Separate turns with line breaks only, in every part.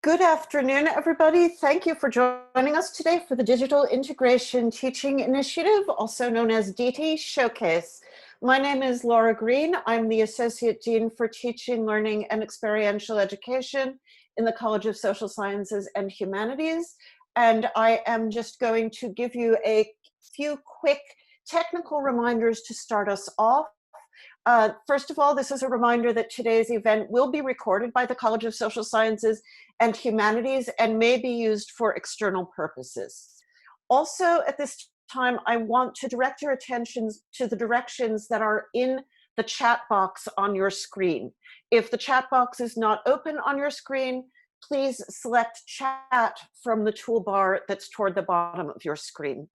Good afternoon, everybody. Thank you for joining us today for the Digital Integration Teaching Initiative, also known as DITI Showcase. My name is Laura Green. I'm the Associate Dean for Teaching, Learning, and Experiential Education in the College of Social Sciences and Humanities. And I am just going to give you a few quick technical reminders to start us off. First of all, this is a reminder that today's event will be recorded by the College of Social Sciences and Humanities and may be used for external purposes. Also, at this time, I want to direct your attention to the directions that are in the chat box on your screen. If the chat box is not open on your screen, please select chat from the toolbar that's toward the bottom of your screen.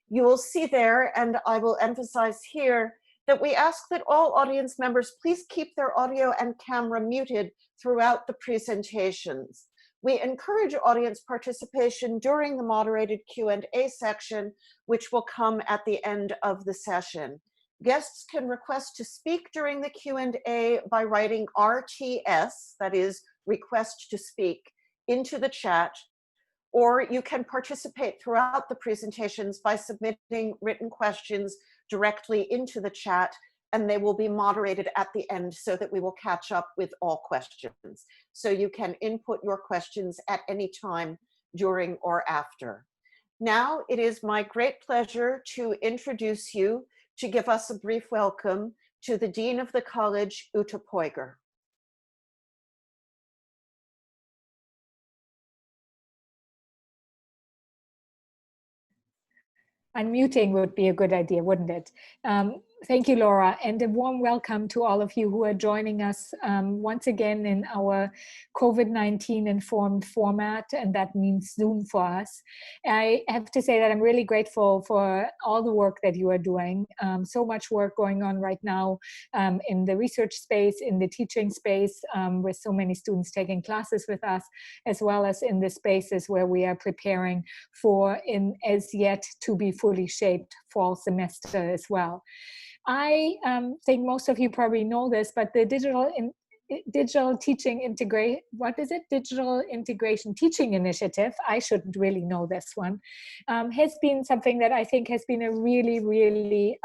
You will see there, and I will emphasize here, that we ask that all audience members please keep their audio and camera muted throughout the presentations. We encourage audience participation during the moderated Q&A section, which will come at the end of the session. Guests can request to speak during the Q&A by writing RTS, that is, request to speak, into the chat, or you can participate throughout the presentations by submitting written questions directly into the chat, and they will be moderated at the end so that we will catch up with all questions. So you can input your questions at any time during or after. Now it is my great pleasure to introduce you, to give us a brief welcome, to the Dean of the College, Ute Poiger.
Unmuting would be a good idea, wouldn't it? Thank you, Laura, and a warm welcome to all of you who are joining us once again in our COVID-19 informed format, and that means Zoom for us. I have to say that I'm really grateful for all the work that you are doing. So much work going on right now in the research space, in the teaching space, with so many students taking classes with us, as well as in the spaces where we are preparing for an as yet to be fully shaped fall semester as well. I think most of you probably know this, but the digital teaching digital integration teaching initiative, I shouldn't really know this one, has been something that I think has been a really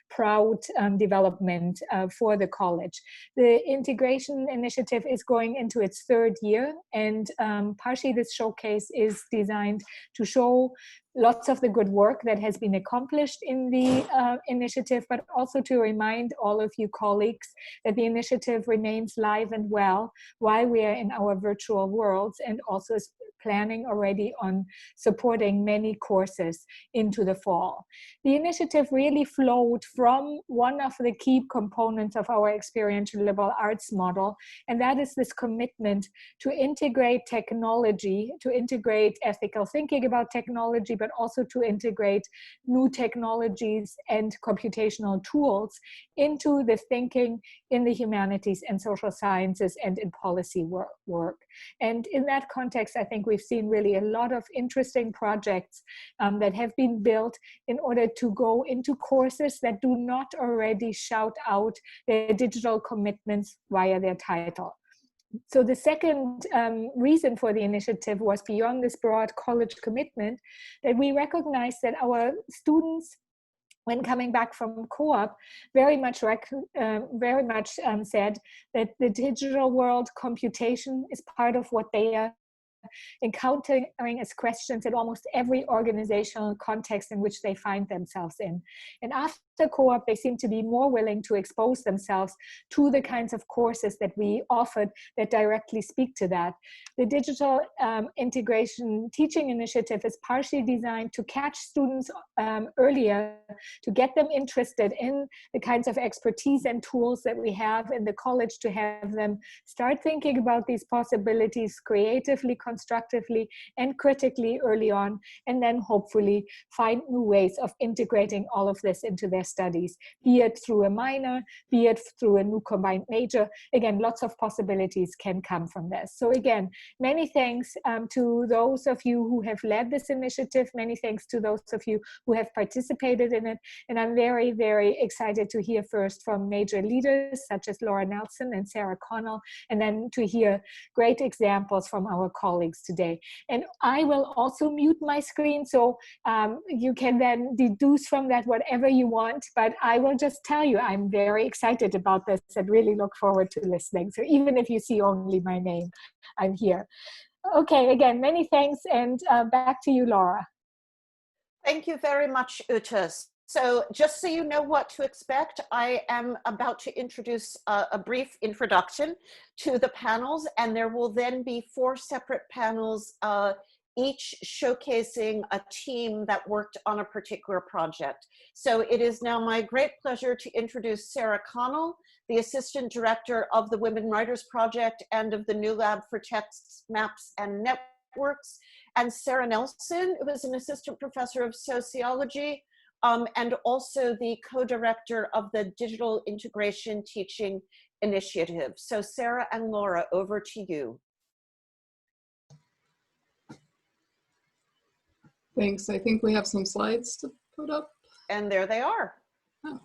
proud development for the college. The integration initiative is going into its third year, and partially this showcase is designed to show lots of the good work that has been accomplished in the initiative, but also to remind all of you colleagues that the initiative remains live and well while we are in our virtual worlds, and also is planning already on supporting many courses into the fall. The initiative really flowed from one of the key components of our experiential liberal arts model, and that is this commitment to integrate technology, to integrate ethical thinking about technology, but also to integrate new technologies and computational tools into the thinking in the humanities and social sciences and in policy work. And in that context, I think we've seen really a lot of interesting projects that have been built in order to go into courses that do not already shout out their digital commitments via their title. So the second reason for the initiative was, beyond this broad college commitment, that we recognize that our students, when coming back from co-op, very much said that the digital world computation is part of what they are encountering as questions in almost every organizational context in which they find themselves in. And after co-op, they seem to be more willing to expose themselves to the kinds of courses that we offered that directly speak to that. The digital integration teaching initiative is partially designed to catch students earlier, to get them interested in the kinds of expertise and tools that we have in the college, to have them start thinking about these possibilities creatively, constructively, and critically early on, and then hopefully find new ways of integrating all of this into their studies, be it through a minor, be it through a new combined major. Again, lots of possibilities can come from this. So again, many thanks to those of you who have led this initiative. Many thanks to those of you who have participated in it. And I'm very, very excited to hear first from major leaders such as Laura Nelson and Sarah Connell, and then to hear great examples from our colleagues today. And I will also mute my screen, so you can then deduce from that whatever you want, but I will just tell you I'm very excited about this and really look forward to listening. So even if you see only my name, I'm here. Okay, again, many thanks, and back to you, Laura.
Thank you very much, Ute. So just so you know what to expect, I am about to introduce a brief introduction to the panels, and there will then be 4 separate panels, each showcasing a team that worked on a particular project. So it is now my great pleasure to introduce Sarah Connell, the Assistant Director of the Women Writers Project and of the New Lab for Texts, Maps, and Networks, and Sarah Nelson, who is an Assistant Professor of Sociology, and also the co-director of the Digital Integration Teaching Initiative. So Sarah and Laura, over to you.
Thanks. I think we have some slides to put up.
And there they are.
Oh.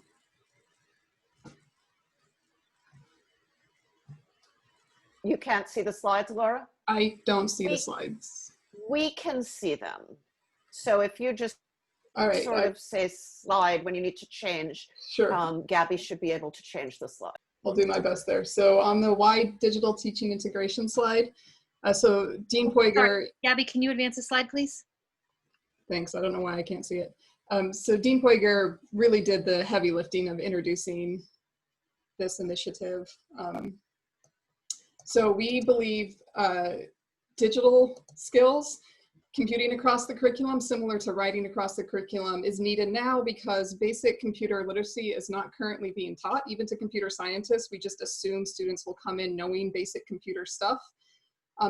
You can't see the slides, Laura?
I don't see the slides.
We can see them. So if you just
all right,
sort of say slide when you need to change,
sure.
Gabby should be able to change the slide.
I'll do my best there. So on the wide digital teaching integration slide, so Dean Poiger.
Sorry, Gabby, can you advance the slide, please?
Thanks. I don't know why I can't see it. So Dean Poiger really did the heavy lifting of introducing this initiative. So we believe digital skills, computing across the curriculum, similar to writing across the curriculum, is needed now because basic computer literacy is not currently being taught, even to computer scientists. We just assume students will come in knowing basic computer stuff.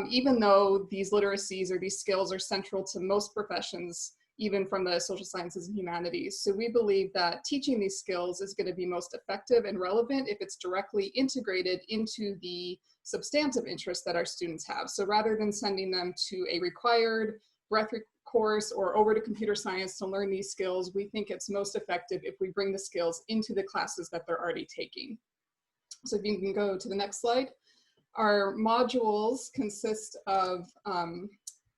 Even though these literacies or these skills are central to most professions, even from the social sciences and humanities. So we believe that teaching these skills is going to be most effective and relevant if it's directly integrated into the substantive interests that our students have. So rather than sending them to a required breadth course or over to computer science to learn these skills, we think it's most effective if we bring the skills into the classes that they're already taking. So if you can go to the next slide. Our modules consist of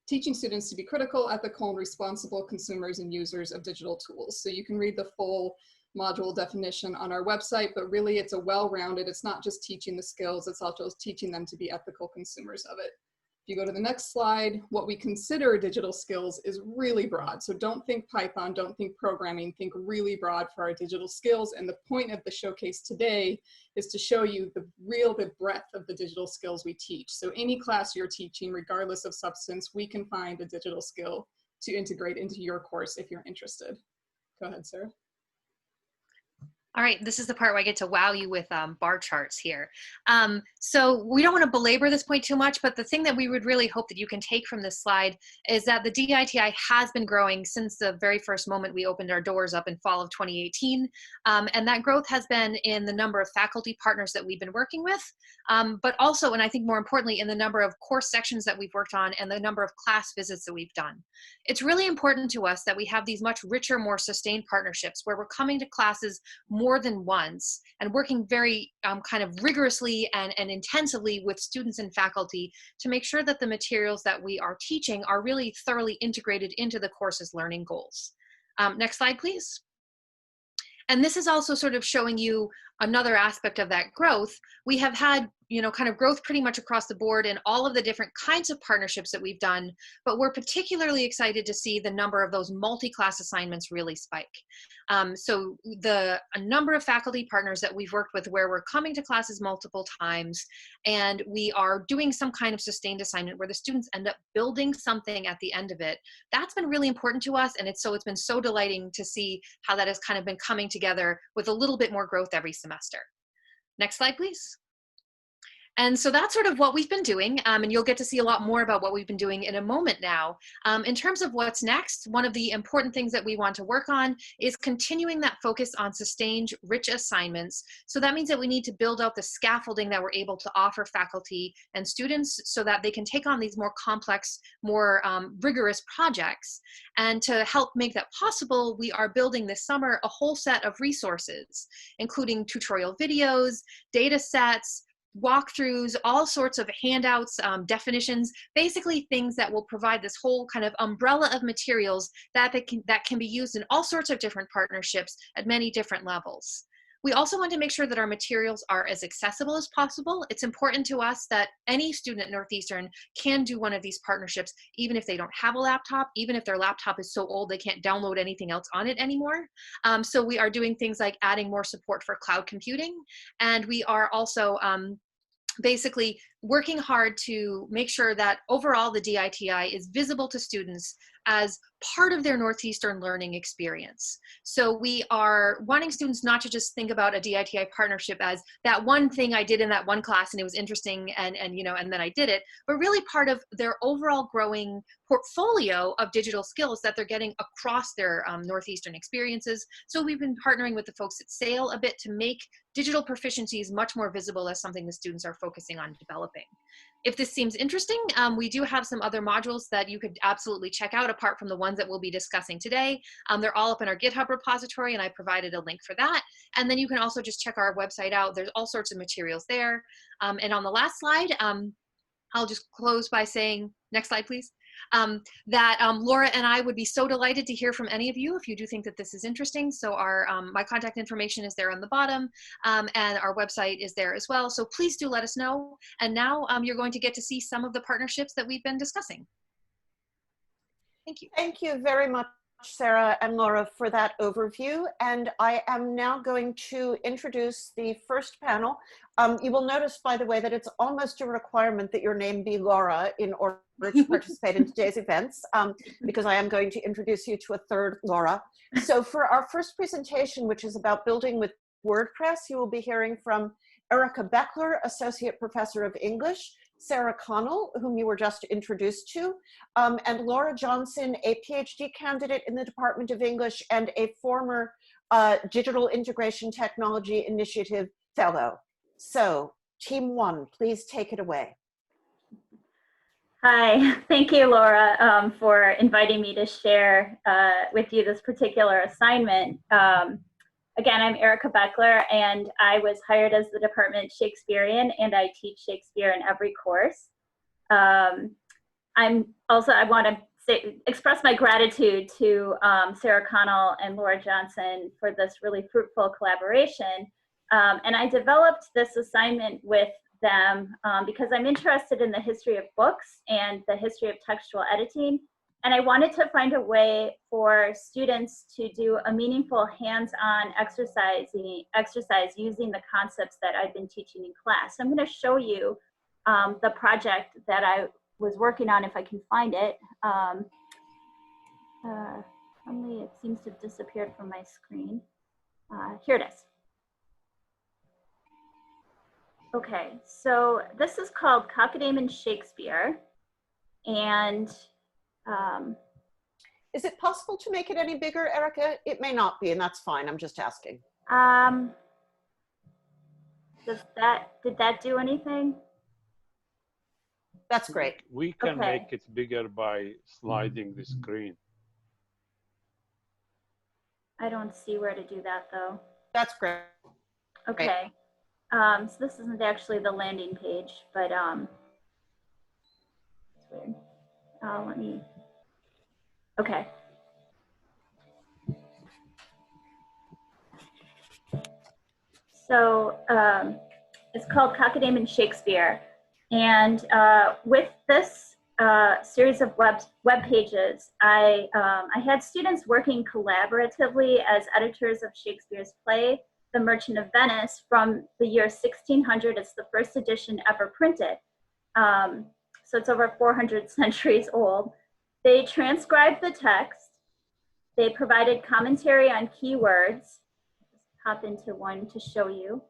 teaching students to be critical, ethical, and responsible consumers and users of digital tools. So you can read the full module definition on our website, but really it's a well-rounded, it's not just teaching the skills, it's also teaching them to be ethical consumers of it. If you go to the next slide, what we consider digital skills is really broad. So don't think Python, don't think programming, think really broad for our digital skills. And the point of the showcase today is to show you the breadth of the digital skills we teach. So any class you're teaching, regardless of substance, we can find a digital skill to integrate into your course if you're interested. Go ahead, Sarah.
All right, this is the part where I get to wow you with bar charts here. So we don't want to belabor this point too much, but the thing that we would really hope that you can take from this slide is that the DITI has been growing since the very first moment we opened our doors up in fall of 2018. And that growth has been in the number of faculty partners that we've been working with, but also, and I think more importantly, in the number of course sections that we've worked on and the number of class visits that we've done. It's really important to us that we have these much richer, more sustained partnerships where we're coming to classes more than once and working very kind of rigorously and intensively with students and faculty to make sure that the materials that we are teaching are really thoroughly integrated into the course's learning goals. Next slide, please. And this is also sort of showing you another aspect of that growth. We have had, kind of growth pretty much across the board in all of the different kinds of partnerships that we've done, but we're particularly excited to see the number of those multi-class assignments really spike. So a number of faculty partners that we've worked with where we're coming to classes multiple times and we are doing some kind of sustained assignment where the students end up building something at the end of it. That's been really important to us, and it's been so delighting to see how that has kind of been coming together with a little bit more growth every semester. Next slide, please. And so that's sort of what we've been doing, and you'll get to see a lot more about what we've been doing in a moment now. In terms of what's next, one of the important things that we want to work on is continuing that focus on sustained, rich assignments. So that means that we need to build out the scaffolding that we're able to offer faculty and students so that they can take on these more complex, more rigorous projects. And to help make that possible, we are building this summer a whole set of resources, including tutorial videos, data sets, walkthroughs, all sorts of handouts, definitions, basically things that will provide this whole kind of umbrella of materials that can be used in all sorts of different partnerships at many different levels. We also want to make sure that our materials are as accessible as possible. It's important to us that any student at Northeastern can do one of these partnerships, even if they don't have a laptop, even if their laptop is so old they can't download anything else on it anymore. So we are doing things like adding more support for cloud computing, and we are also basically working hard to make sure that overall the DITI is visible to students as part of their Northeastern learning experience. So we are wanting students not to just think about a DITI partnership as that one thing I did in that one class and it was interesting and then I did it, but really part of their overall growing portfolio of digital skills that they're getting across their Northeastern experiences. So we've been partnering with the folks at SAIL a bit to make digital proficiencies much more visible as something the students are focusing on developing. If this seems interesting, we do have some other modules that you could absolutely check out apart from the ones that we'll be discussing today. They're all up in our GitHub repository and I provided a link for that. And then you can also just check our website out. There's all sorts of materials there. And on the last slide, I'll just close by saying, next slide, please. Laura and I would be so delighted to hear from any of you if you do think that this is interesting. So our my contact information is there on the bottom, and our website is there as well. So please do let us know. And now you're going to get to see some of the partnerships that we've been discussing. Thank you.
Thank you very much, Sarah and Laura, for that overview. And I am now going to introduce the first panel. You will notice, by the way, that it's almost a requirement that your name be Laura in order to participate in today's events, because I am going to introduce you to a third Laura. So for our first presentation, which is about building with WordPress, you will be hearing from Erica Beckler, Associate Professor of English, Sarah Connell, whom you were just introduced to, and Laura Johnson, a PhD candidate in the Department of English and a former Digital Integration Technology Initiative Fellow. So, Team 1, please take it away.
Hi, thank you, Laura, for inviting me to share with you this particular assignment. Again, I'm Erica Beckler, and I was hired as the department Shakespearean, and I teach Shakespeare in every course. I want to express my gratitude to Sarah Connell and Laura Johnson for this really fruitful collaboration. And I developed this assignment with them because I'm interested in the history of books and the history of textual editing. And I wanted to find a way for students to do a meaningful hands-on exercise using the concepts that I've been teaching in class. So I'm going to show you the project that I was working on, if I can find it. Only it seems to have disappeared from my screen. Here it is. Okay, so this is called Cockadame and Shakespeare. And
is it possible to make it any bigger, Erica? It may not be, and that's fine. I'm just asking.
Did that do anything?
That's great.
We can make it bigger by sliding the screen.
I don't see where to do that though.
That's great.
Okay. So this isn't actually the landing page, but it's weird. Let me. Okay. So it's called Cockadame and Shakespeare, and with this series of web pages, I had students working collaboratively as editors of Shakespeare's play, The Merchant of Venice, from the year 1600. It's the first edition ever printed. So it's over 400 centuries old. They transcribed the text. They provided commentary on keywords. Just pop into one to show you.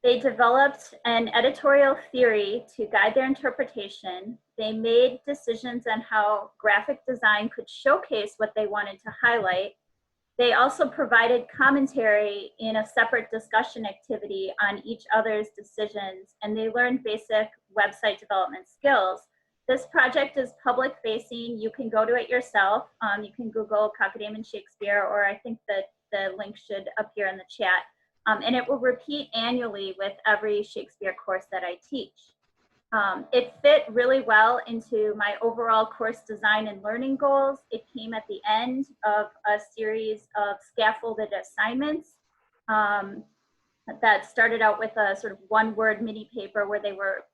They developed an editorial theory to guide their interpretation. They made decisions on how graphic design could showcase what they wanted to highlight. They also provided commentary in a separate discussion activity on each other's decisions, and they learned basic website development skills. This project is public facing. You can go to it yourself. You can Google Cocodamon Shakespeare, or I think that the link should appear in the chat. And it will repeat annually with every Shakespeare course that I teach. It fit really well into my overall course design and learning goals. It came at the end of a series of scaffolded assignments that started out with a sort of one-word mini paper where they were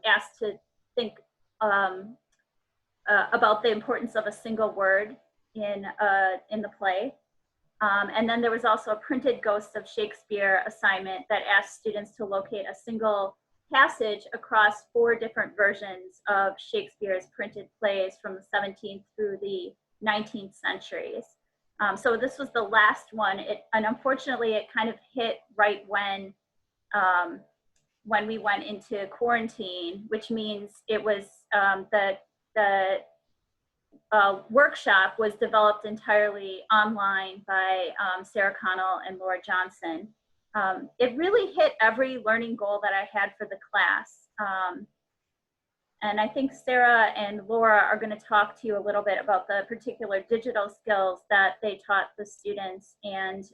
asked to think about the importance of a single word in the play. And then there was also a printed Ghosts of Shakespeare assignment that asked students to locate a single passage across 4 different versions of Shakespeare's printed plays from the 17th through the 19th centuries. So this was the last one, and unfortunately it kind of hit right when we went into quarantine, which means it was the workshop was developed entirely online by Sarah Connell and Laura Johnson. It really hit every learning goal that I had for the class. And I think Sarah and Laura are going to talk to you a little bit about the particular digital skills that they taught the students and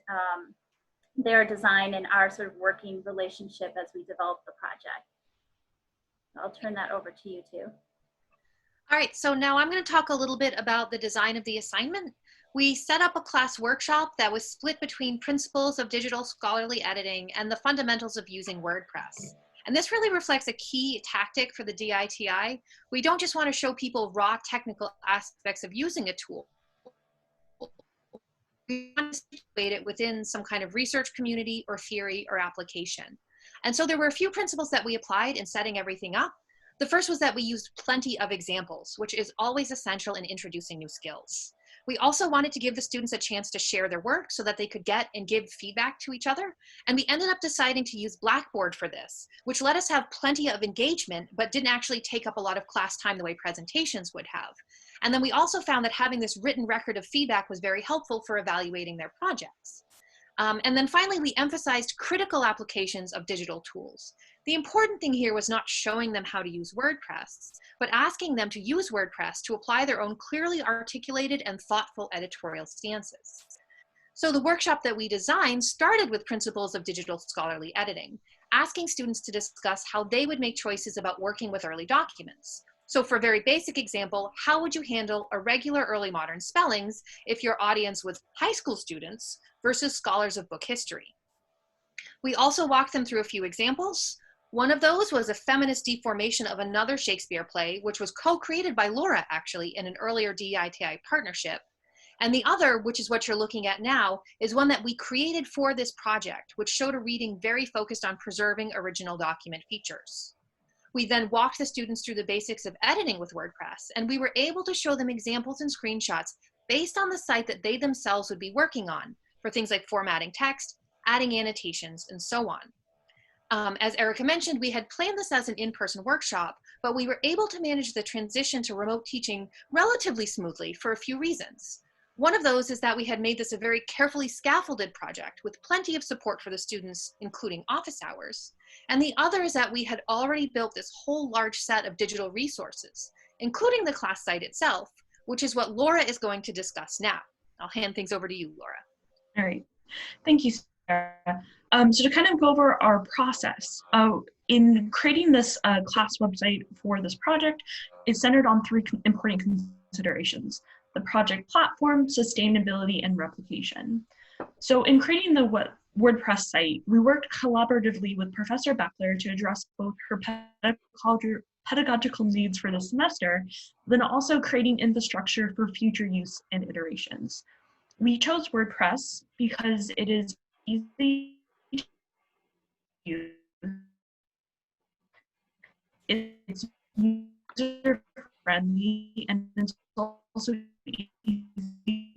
their design and our sort of working relationship as we develop the project. I'll turn that over to you two.
All right, so now I'm going to talk a little bit about the design of the assignment. We set up a class workshop that was split between principles of digital scholarly editing and the fundamentals of using WordPress. And this really reflects a key tactic for the DITI. We don't just want to show people raw technical aspects of using a tool. We want to situate it within some kind of research community or theory or application. And so there were a few principles that we applied in setting everything up. The first was that we used plenty of examples, which is always essential in introducing new skills. We also wanted to give the students a chance to share their work so that they could get and give feedback to each other. And we ended up deciding to use Blackboard for this, which let us have plenty of engagement, but didn't actually take up a lot of class time the way presentations would have. And then we also found that having this written record of feedback was very helpful for evaluating their projects. And then finally, we emphasized critical applications of digital tools. The important thing here was not showing them how to use WordPress, but asking them to use WordPress to apply their own clearly articulated and thoughtful editorial stances. So the workshop that we designed started with principles of digital scholarly editing, asking students to discuss how they would make choices about working with early documents. So for a very basic example, how would you handle irregular early modern spellings if your audience was high school students versus scholars of book history? We also walked them through a few examples. One of those was a feminist deformation of another Shakespeare play, which was co-created by Laura, actually, in an earlier DITI partnership. And the other, which is what you're looking at now, is one that we created for this project, which showed a reading very focused on preserving original document features. We then walked the students through the basics of editing with WordPress, and we were able to show them examples and screenshots based on the site that they themselves would be working on for things like formatting text, adding annotations, and so on. As Erica mentioned, we had planned this as an in-person workshop, but we were able to manage the transition to remote teaching relatively smoothly for a few reasons. One of those is that we had made this a very carefully scaffolded project with plenty of support for the students, including office hours. And the other is that we had already built this whole large set of digital resources, including the class site itself, which is what Laura is going to discuss now. I'll hand things over to you, Laura.
All right, thank you, Sarah. So to kind of go over our process, in creating this class website for this project, is centered on 3 important considerations: the project platform, sustainability, and replication. So in creating the WordPress site, we worked collaboratively with Professor Beckler to address both her pedagogical needs for the semester, then also creating infrastructure for future use and iterations. We chose WordPress because it is easy to use. It's user-friendly, and it's also easy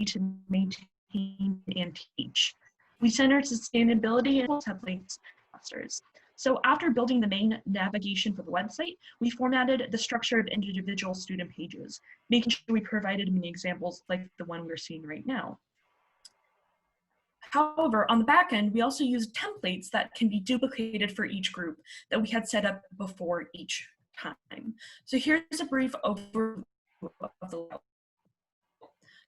to maintain and teach. We centered sustainability and templates clusters. So after building the main navigation for the website, we formatted the structure of individual student pages, making sure we provided many examples like the one we're seeing right now. However, on the back end, we also used templates that can be duplicated for each group that we had set up before each time. So here's a brief overview of the layout.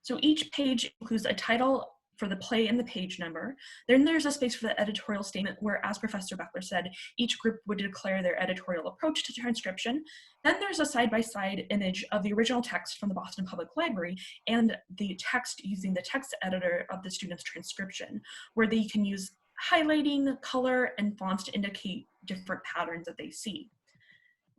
So each page includes a title for the play and the page number. Then there's a space for the editorial statement where, as Professor Beckler said, each group would declare their editorial approach to transcription. Then there's a side-by-side image of the original text from the Boston Public Library and the text using the text editor of the student's transcription, where they can use highlighting, color, and fonts to indicate different patterns that they see.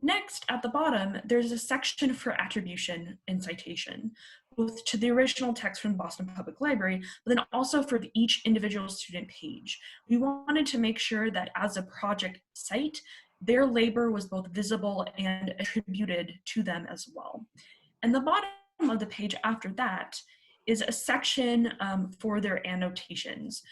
Next, at the bottom, there's a section for attribution and citation, both to the original text from the Boston Public Library, but then also for each individual student page. We wanted to make sure that as a project site, their labor was both visible and attributed to them as well. And the bottom of the page after that is a section for their annotations,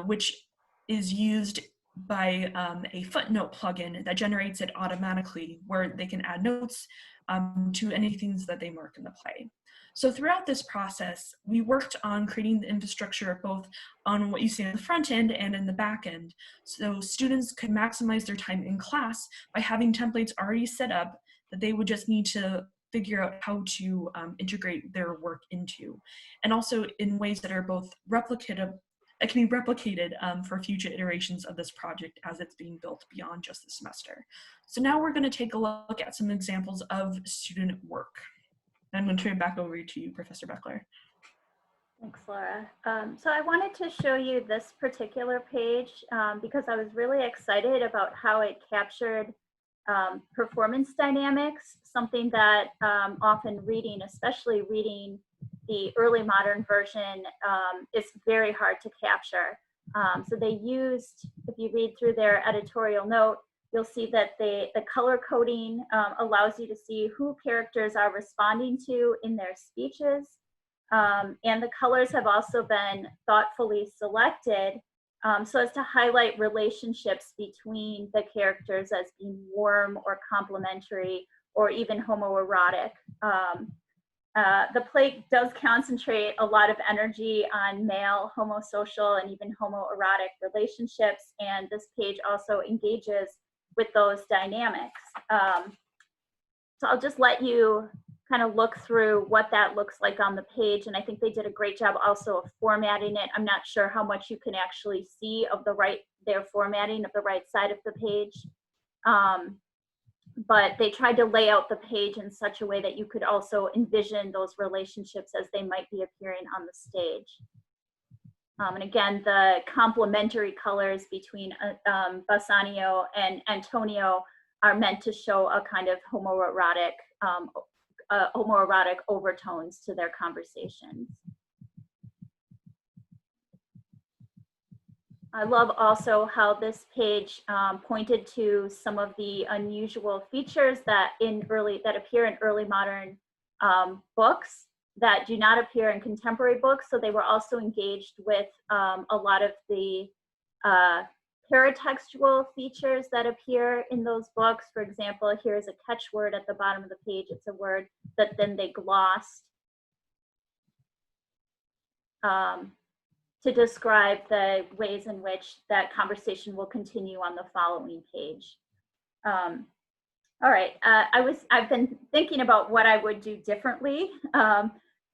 which is used by a footnote plugin that generates it automatically, where they can add notes to anything that they mark in the play. So throughout this process, we worked on creating the infrastructure both on what you see on the front end and in the back end. So students could maximize their time in class by having templates already set up that they would just need to figure out how to integrate their work into. And also in ways that are both replicative, it can be replicated for future iterations of this project as it's being built beyond just the semester. So now we're going to take a look at some examples of student work. I'm going to turn it back over to you, Professor Beckler.
Thanks, Laura. So I wanted to show you this particular page because I was really excited about how it captured performance dynamics, something that often reading, especially reading the early modern version, is very hard to capture. So they used, if you read through their editorial note, you'll see that the color coding allows you to see who characters are responding to in their speeches. And the colors have also been thoughtfully selected so as to highlight relationships between the characters as being warm or complementary or even homoerotic. The play does concentrate a lot of energy on male, homosocial, and even homoerotic relationships, and this page also engages with those dynamics. So I'll just let you kind of look through what that looks like on the page, and I think they did a great job also of formatting it. I'm not sure how much you can actually see of their formatting of the right side of the page. But they tried to lay out the page in such a way that you could also envision those relationships as they might be appearing on the stage. And again, the complementary colors between Bassanio and Antonio are meant to show a kind of homoerotic overtones to their conversations. I love also how this page pointed to some of the unusual features that appear in early modern books that do not appear in contemporary books. So they were also engaged with a lot of the paratextual features that appear in those books. For example, here's a catchword at the bottom of the page. It's a word that then they glossed to describe the ways in which that conversation will continue on the following page. All right, I've been thinking about what I would do differently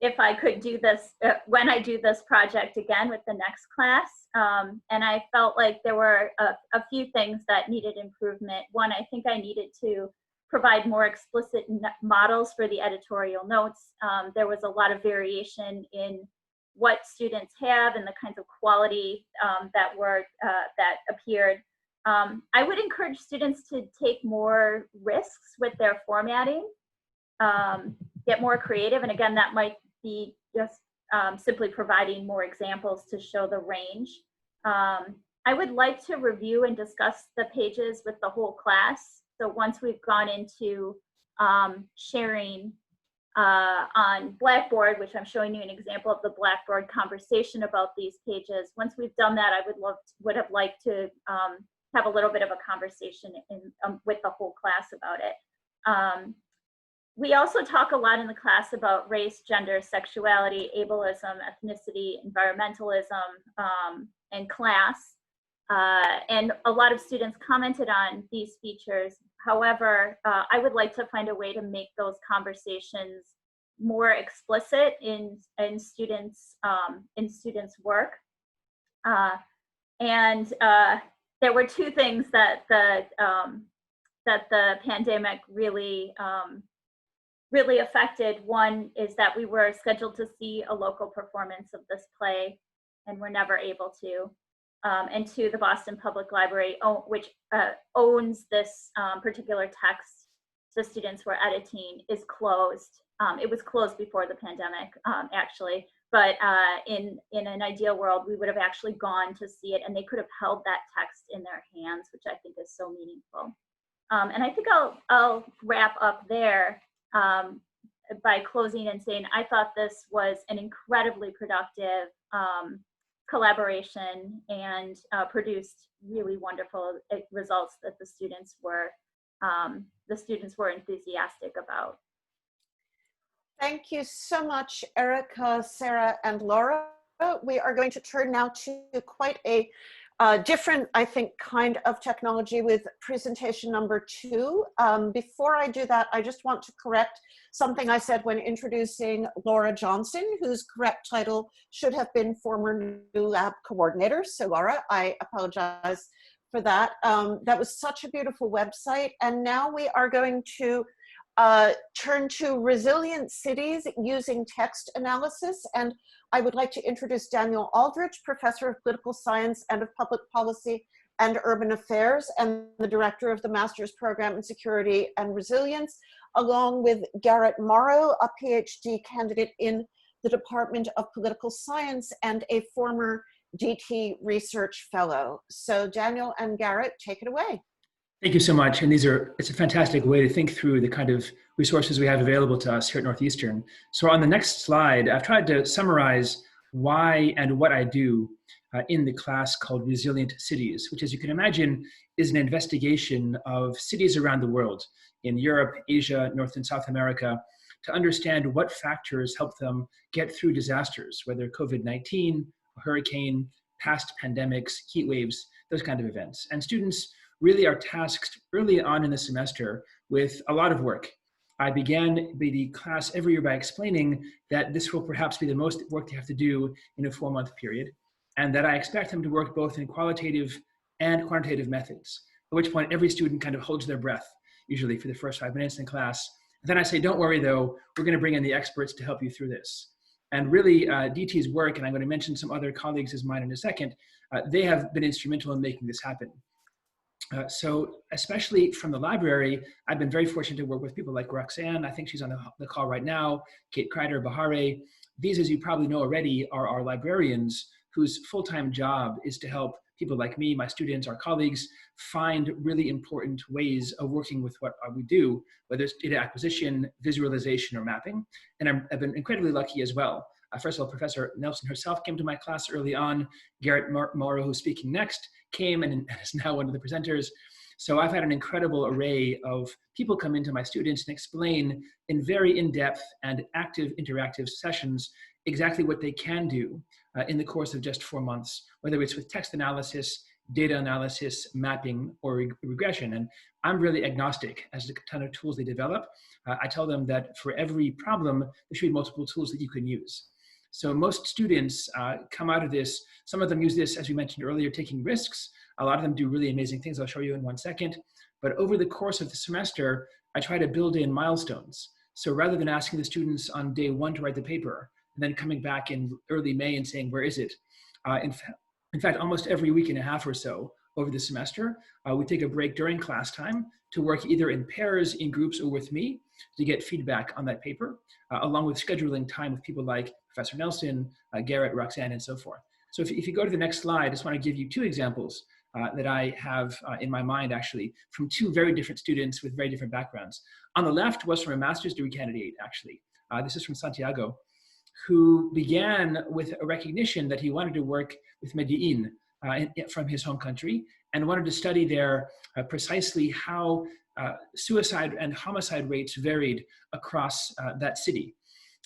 if I could do this, when I do this project again with the next class. And I felt like there were a few things that needed improvement. One, I think I needed to provide more explicit models for the editorial notes. There was a lot of variation in what students have and the kinds of quality that appeared. I would encourage students to take more risks with their formatting, get more creative, and again, that might be just simply providing more examples to show the range. I would like to review and discuss the pages with the whole class. So once we've gone into sharing on Blackboard, which I'm showing you an example of the Blackboard conversation about these pages. Once we've done that, I would have liked to have a little bit of a conversation with the whole class about it. We also talk a lot in the class about race, gender, sexuality, ableism, ethnicity, environmentalism, and class. And a lot of students commented on these features. However, I would like to find a way to make those conversations more explicit in students' work. And there were two things that the pandemic really affected. One is that we were scheduled to see a local performance of this play, and were never able to. And two, the Boston Public Library, which owns this particular text the students were editing, is closed. It was closed before the pandemic, actually, but in an ideal world, we would have actually gone to see it, and they could have held that text in their hands, which I think is so meaningful. And I think I'll wrap up there by closing and saying I thought this was an incredibly productive collaboration, and produced really wonderful results that the students were enthusiastic about.
Thank you so much, Erica, Sarah, and Laura. We are going to turn now to quite a different, I think, kind of technology with presentation number 2. Before I do that, I just want to correct something I said when introducing Laura Johnson, whose correct title should have been former New Lab Coordinator. So Laura, I apologize for that. That was such a beautiful website. And now we are going to turn to resilient cities using text analysis. And I would like to introduce Daniel Aldrich, Professor of Political Science and of Public Policy and Urban Affairs, and the Director of the Master's Program in Security and Resilience, along with Garrett Morrow, a PhD candidate in the Department of Political Science and a former DITI Research Fellow. So Daniel and Garrett, take it away.
Thank you so much. And it's a fantastic way to think through the kind of resources we have available to us here at Northeastern. So on the next slide, I've tried to summarize why and what I do in the class called Resilient Cities, which, as you can imagine, is an investigation of cities around the world, in Europe, Asia, North and South America, to understand what factors help them get through disasters, whether COVID-19, a hurricane, past pandemics, heat waves, those kind of events. And students really are tasked early on in the semester with a lot of work. I began the class every year by explaining that this will perhaps be the most work they have to do in a 4-month period, and that I expect them to work both in qualitative and quantitative methods, at which point every student kind of holds their breath, usually for the first 5 minutes in class. And then I say, don't worry though, we're gonna bring in the experts to help you through this. And really, DT's work, and I'm gonna mention some other colleagues as mine in a second, they have been instrumental in making this happen. So especially from the library, I've been very fortunate to work with people like Roxanne. I think she's on the call right now, Kate Kreider, Bahare. These, as you probably know already, are our librarians whose full-time job is to help people like me, my students, our colleagues, find really important ways of working with what we do, whether it's data acquisition, visualization, or mapping. And I've been incredibly lucky as well. First of all, Professor Nelson herself came to my class early on. Garrett Morrow, who's speaking next, came and is now one of the presenters. So I've had an incredible array of people come into my students and explain in very in-depth and active interactive sessions exactly what they can do in the course of just 4 months, whether it's with text analysis, data analysis, mapping, or regression. And I'm really agnostic as to the ton of tools they develop. I tell them that for every problem, there should be multiple tools that you can use. So most students come out of this, some of them use this, as we mentioned earlier, taking risks. A lot of them do really amazing things I'll show you in 1 second. But over the course of the semester, I try to build in milestones. So rather than asking the students on day 1 to write the paper, and then coming back in early May and saying, where is it? In fact, almost every week and a half or so over the semester, we take a break during class time to work either in pairs, in groups, or with me to get feedback on that paper, along with scheduling time with people like Professor Nelson, Garrett, Roxanne, and so forth. So if you go to the next slide, I just want to give you 2 examples that I have in my mind, actually, from 2 very different students with very different backgrounds. On the left was from a master's degree candidate, actually, this is from Santiago, who began with a recognition that he wanted to work with Medellin from his home country, and wanted to study there precisely how suicide and homicide rates varied across that city.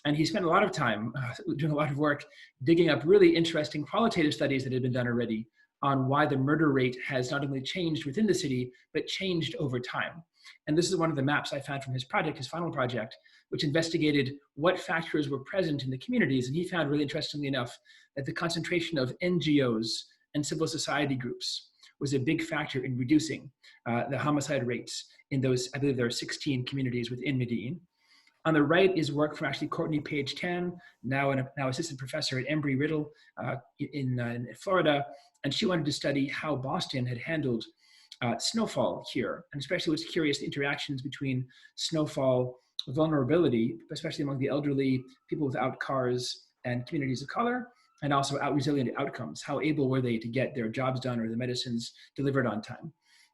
And he spent a lot of time doing a lot of work digging up really interesting qualitative studies that had been done already on why the murder rate has not only changed within the city, but changed over time. And this is one of the maps I found from his project, his final project, which investigated what factors were present in the communities. And he found, really interestingly enough, that the concentration of NGOs and civil society groups was a big factor in reducing the homicide rates in those, I believe there are 16 communities within Medellin. On the right is work from actually Courtney Page Tan, now assistant professor at Embry-Riddle in Florida. And she wanted to study how Boston had handled snowfall here, and especially what's curious, the interactions between snowfall vulnerability, especially among the elderly, people without cars, and communities of color, and also resilient outcomes. How able were they to get their jobs done or the medicines delivered on time?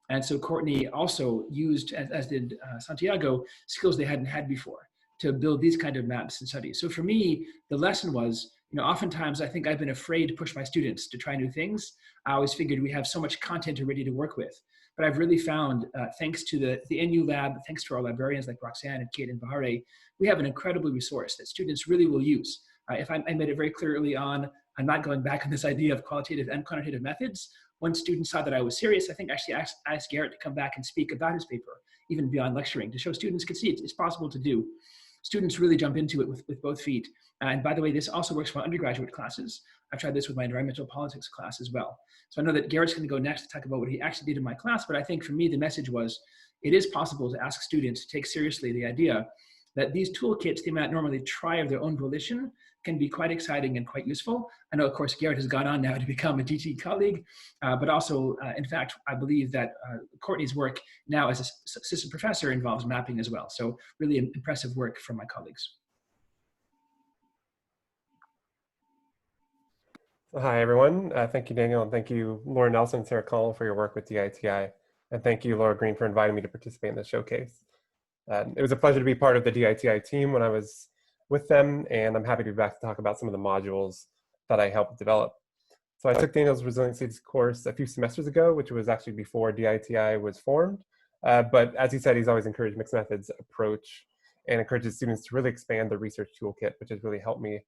And so Courtney also used, as did Santiago, skills they hadn't had before to build these kind of maps and studies. So for me, the lesson was, oftentimes I think I've been afraid to push my students to try new things. I always figured we have so much content already to work with. But I've really found, thanks to the NU lab, thanks to our librarians like Roxanne and Kate and Bahare, we have an incredible resource that students really will use. If I made it very clear early on, I'm not going back on this idea of qualitative and quantitative methods. One student saw that I was serious. I think actually asked Garrett to come back and speak about his paper, even beyond lecturing, to show students could see it's possible to do. Students really jump into it with both feet. And by the way, this also works for undergraduate classes. I've tried this with my environmental politics class as well. So I know that Garrett's going to go next to talk about what he actually did in my class, but I think for me, the message was, it is possible to ask students to take seriously the idea that these toolkits they might normally try of their own volition can be quite exciting and quite useful. I know, of course, Garrett has gone on now to become a DT colleague, but also, in fact, I believe that Courtney's work now as an assistant professor involves mapping as well. So really impressive work from my colleagues.
Hi, everyone. Thank you, Daniel, and thank you, Laura Nelson and Sarah Connell, for your work with DITI. And thank you, Laura Green, for inviting me to participate in this showcase. It was a pleasure to be part of the DITI team when I was with them, and I'm happy to be back to talk about some of the modules that I helped develop. So I took Daniel's Resiliency course a few semesters ago, which was actually before DITI was formed. But as he said, he's always encouraged mixed methods approach and encourages students to really expand the research toolkit, which has really helped me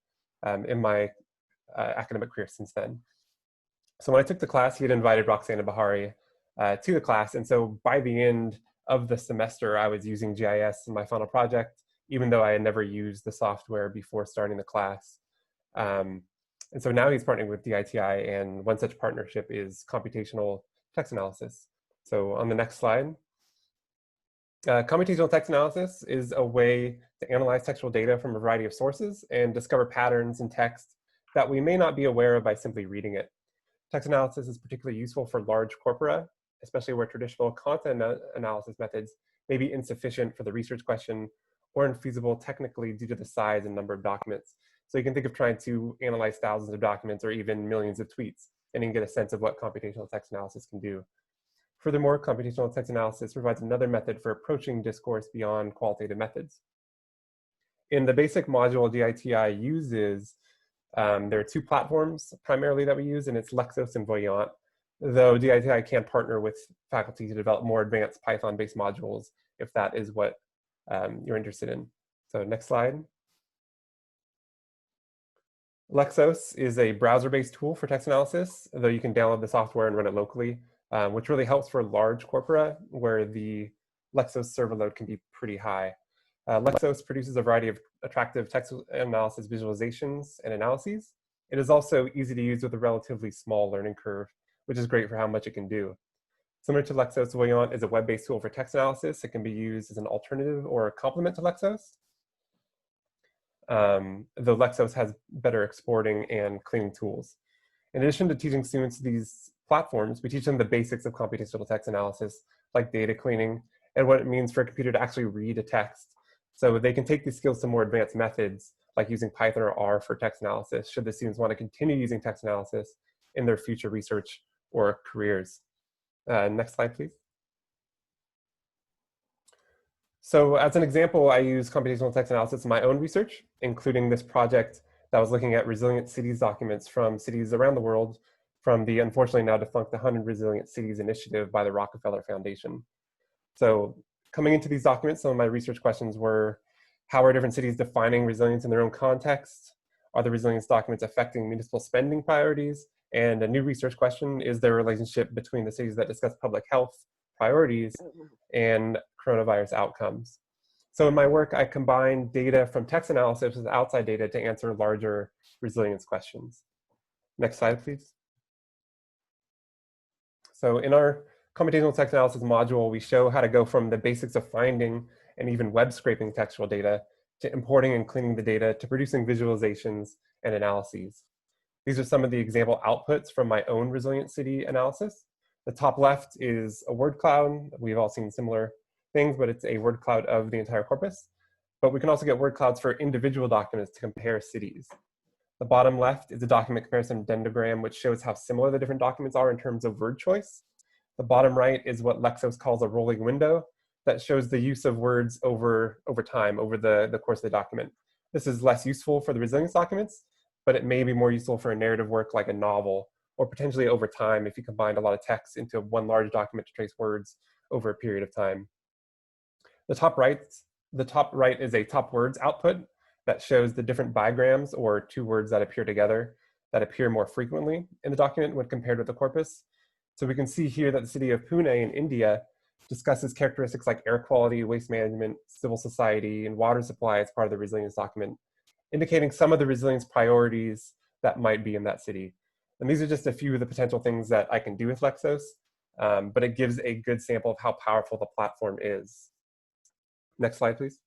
in my academic career since then. So when I took the class, he had invited Roxanne and Bahari to the class. And so by the end of the semester, I was using GIS in my final project, even though I had never used the software before starting the class. And so now he's partnering with DITI, and one such partnership is computational text analysis. So on the next slide, computational text analysis is a way to analyze textual data from a variety of sources and discover patterns in text that we may not be aware of by simply reading it. Text analysis is particularly useful for large corpora, especially where traditional content analysis methods may be insufficient for the research question or infeasible technically due to the size and number of documents. So you can think of trying to analyze thousands of documents or even millions of tweets, and you can get a sense of what computational text analysis can do. Furthermore, computational text analysis provides another method for approaching discourse beyond qualitative methods. In the basic module DITI uses, there are two platforms primarily that we use, and it's Lexos and Voyant, though DITI can partner with faculty to develop more advanced Python-based modules if that is what you're interested in. So next slide. Lexos is a browser-based tool for text analysis, though you can download the software and run it locally, which really helps for large corpora where the Lexos server load can be pretty high. Lexos produces a variety of attractive text analysis visualizations and analyses. It is also easy to use with a relatively small learning curve, which is great for how much it can do. Similar to Lexos, Voyant is a web-based tool for text analysis. It can be used as an alternative or a complement to Lexos. Though Lexos has better exporting and cleaning tools. In addition to teaching students these platforms, we teach them the basics of computational text analysis, like data cleaning, and what it means for a computer to actually read a text. So they can take these skills to more advanced methods, like using Python or R for text analysis, should the students want to continue using text analysis in their future research or careers. Next slide, please. So as an example, I use computational text analysis in my own research, including this project that was looking at resilient cities documents from cities around the world from the unfortunately now defunct the 100 Resilient Cities Initiative by the Rockefeller Foundation. So coming into these documents, some of my research questions were, how are different cities defining resilience in their own context? Are the resilience documents affecting municipal spending priorities? And a new research question, is there a relationship between the cities that discuss public health priorities and coronavirus outcomes? So in my work, I combine data from text analysis with outside data to answer larger resilience questions. Next slide, please. So in our computational text analysis module, we show how to go from the basics of finding and even web scraping textual data to importing and cleaning the data to producing visualizations and analyses. These are some of the example outputs from my own resilient city analysis. The top left is a word cloud. We've all seen similar things, but it's a word cloud of the entire corpus. But we can also get word clouds for individual documents to compare cities. The bottom left is a document comparison dendrogram, which shows how similar the different documents are in terms of word choice. The bottom right is what Lexos calls a rolling window that shows the use of words over time, over the course of the document. This is less useful for the resilience documents, but it may be more useful for a narrative work like a novel, or potentially over time if you combine a lot of text into one large document to trace words over a period of time. The top right is a top words output that shows the different bigrams, or two words that appear together, that appear more frequently in the document when compared with the corpus. So we can see here that the city of Pune in India discusses characteristics like air quality, waste management, civil society, and water supply as part of the resilience document, indicating some of the resilience priorities that might be in that city. And these are just a few of the potential things that I can do with Lexos, but it gives a good sample of how powerful the platform is. Next slide, please.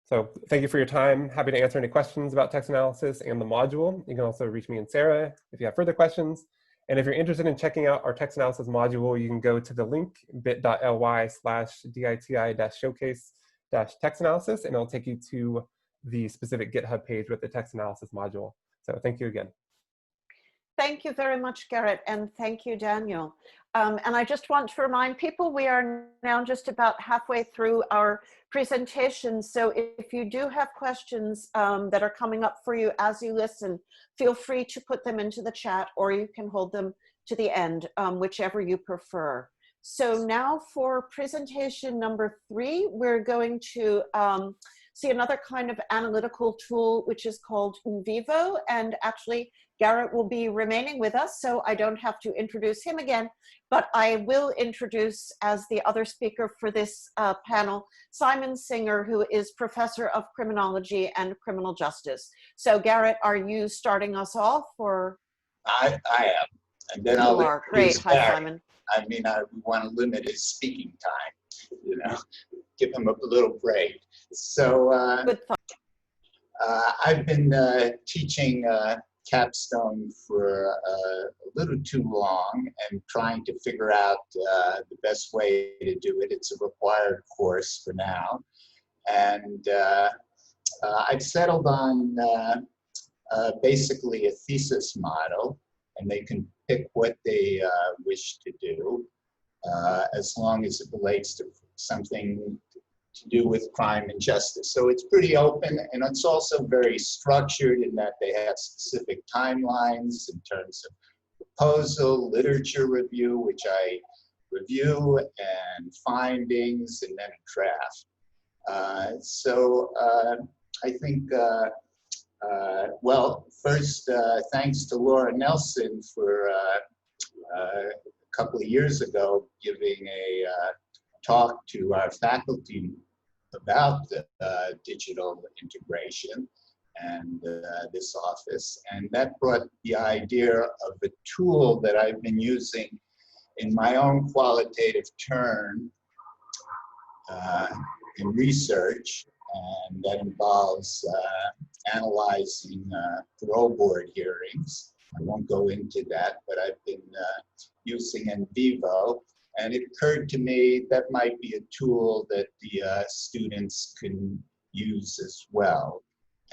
So thank you for your time. Happy to answer any questions about text analysis and the module. You can also reach me and Sarah if you have further questions. And if you're interested in checking out our text analysis module, you can go to the link bit.ly/DITI-showcase-text analysis, and it'll take you to the specific GitHub page with the text analysis module. So thank you again.
Thank you very much, Garrett, and thank you, Daniel. And I just want to remind people we are now just about halfway through our presentation. So if you do have questions that are coming up for you as you listen, feel free to put them into the chat, or you can hold them to the end, whichever you prefer. So now for presentation number 3, we're going to see another kind of analytical tool, which is called NVivo. And actually, Garrett will be remaining with us, so I don't have to introduce him again, but I will introduce as the other speaker for this panel, Simon Singer, who is Professor of Criminology and Criminal Justice. So Garrett, are you starting us off, or?
I am, and then I'll
Great. Hi,
Barry.
Simon.
I mean, we want to limit his speaking time, you know, give him a little break. So I've been teaching capstone for a little too long and trying to figure out the best way to do it. It's a required course for now. And I've settled on basically a thesis model, and they can pick what they wish to do as long as it relates to something to do with crime and justice. So it's pretty open, and it's also very structured in that they have specific timelines in terms of proposal, literature review, which I review, and findings, and then a draft. I think, well, first, thanks to Laura Nelson for a couple of years ago giving a talk to our faculty about digital integration and this office. And that brought the idea of a tool that I've been using in my own qualitative turn in research, and that involves analyzing parole board hearings. I won't go into that, but I've been using NVivo. And it occurred to me that might be a tool that the students can use as well.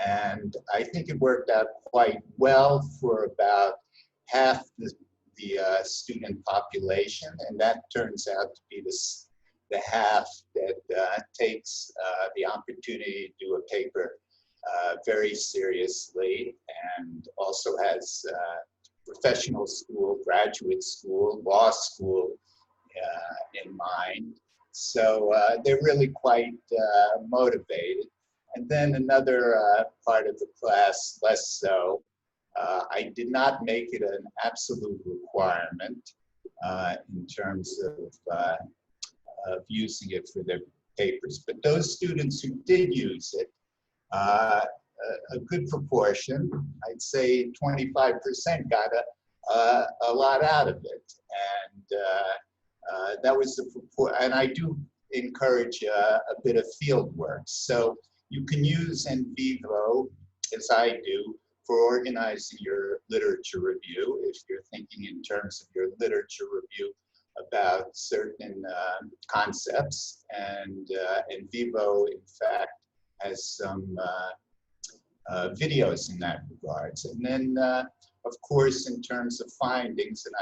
And I think it worked out quite well for about half the student population. And that turns out to be the the half that takes the opportunity to do a paper very seriously, and also has professional school, graduate school, law school in mind. So they're really quite motivated. And then another part of the class, less so. I did not make it an absolute requirement in terms of using it for their papers. But those students who did use it, a good proportion, I'd say 25%, got a lot out of it. And that was the proportion. And I do encourage a bit of field work. So you can use NVivo, as I do, for organizing your literature review, if you're thinking in terms of your literature review about certain concepts. And NVivo, in fact, has some videos in that regards. And then, of course, in terms of findings, and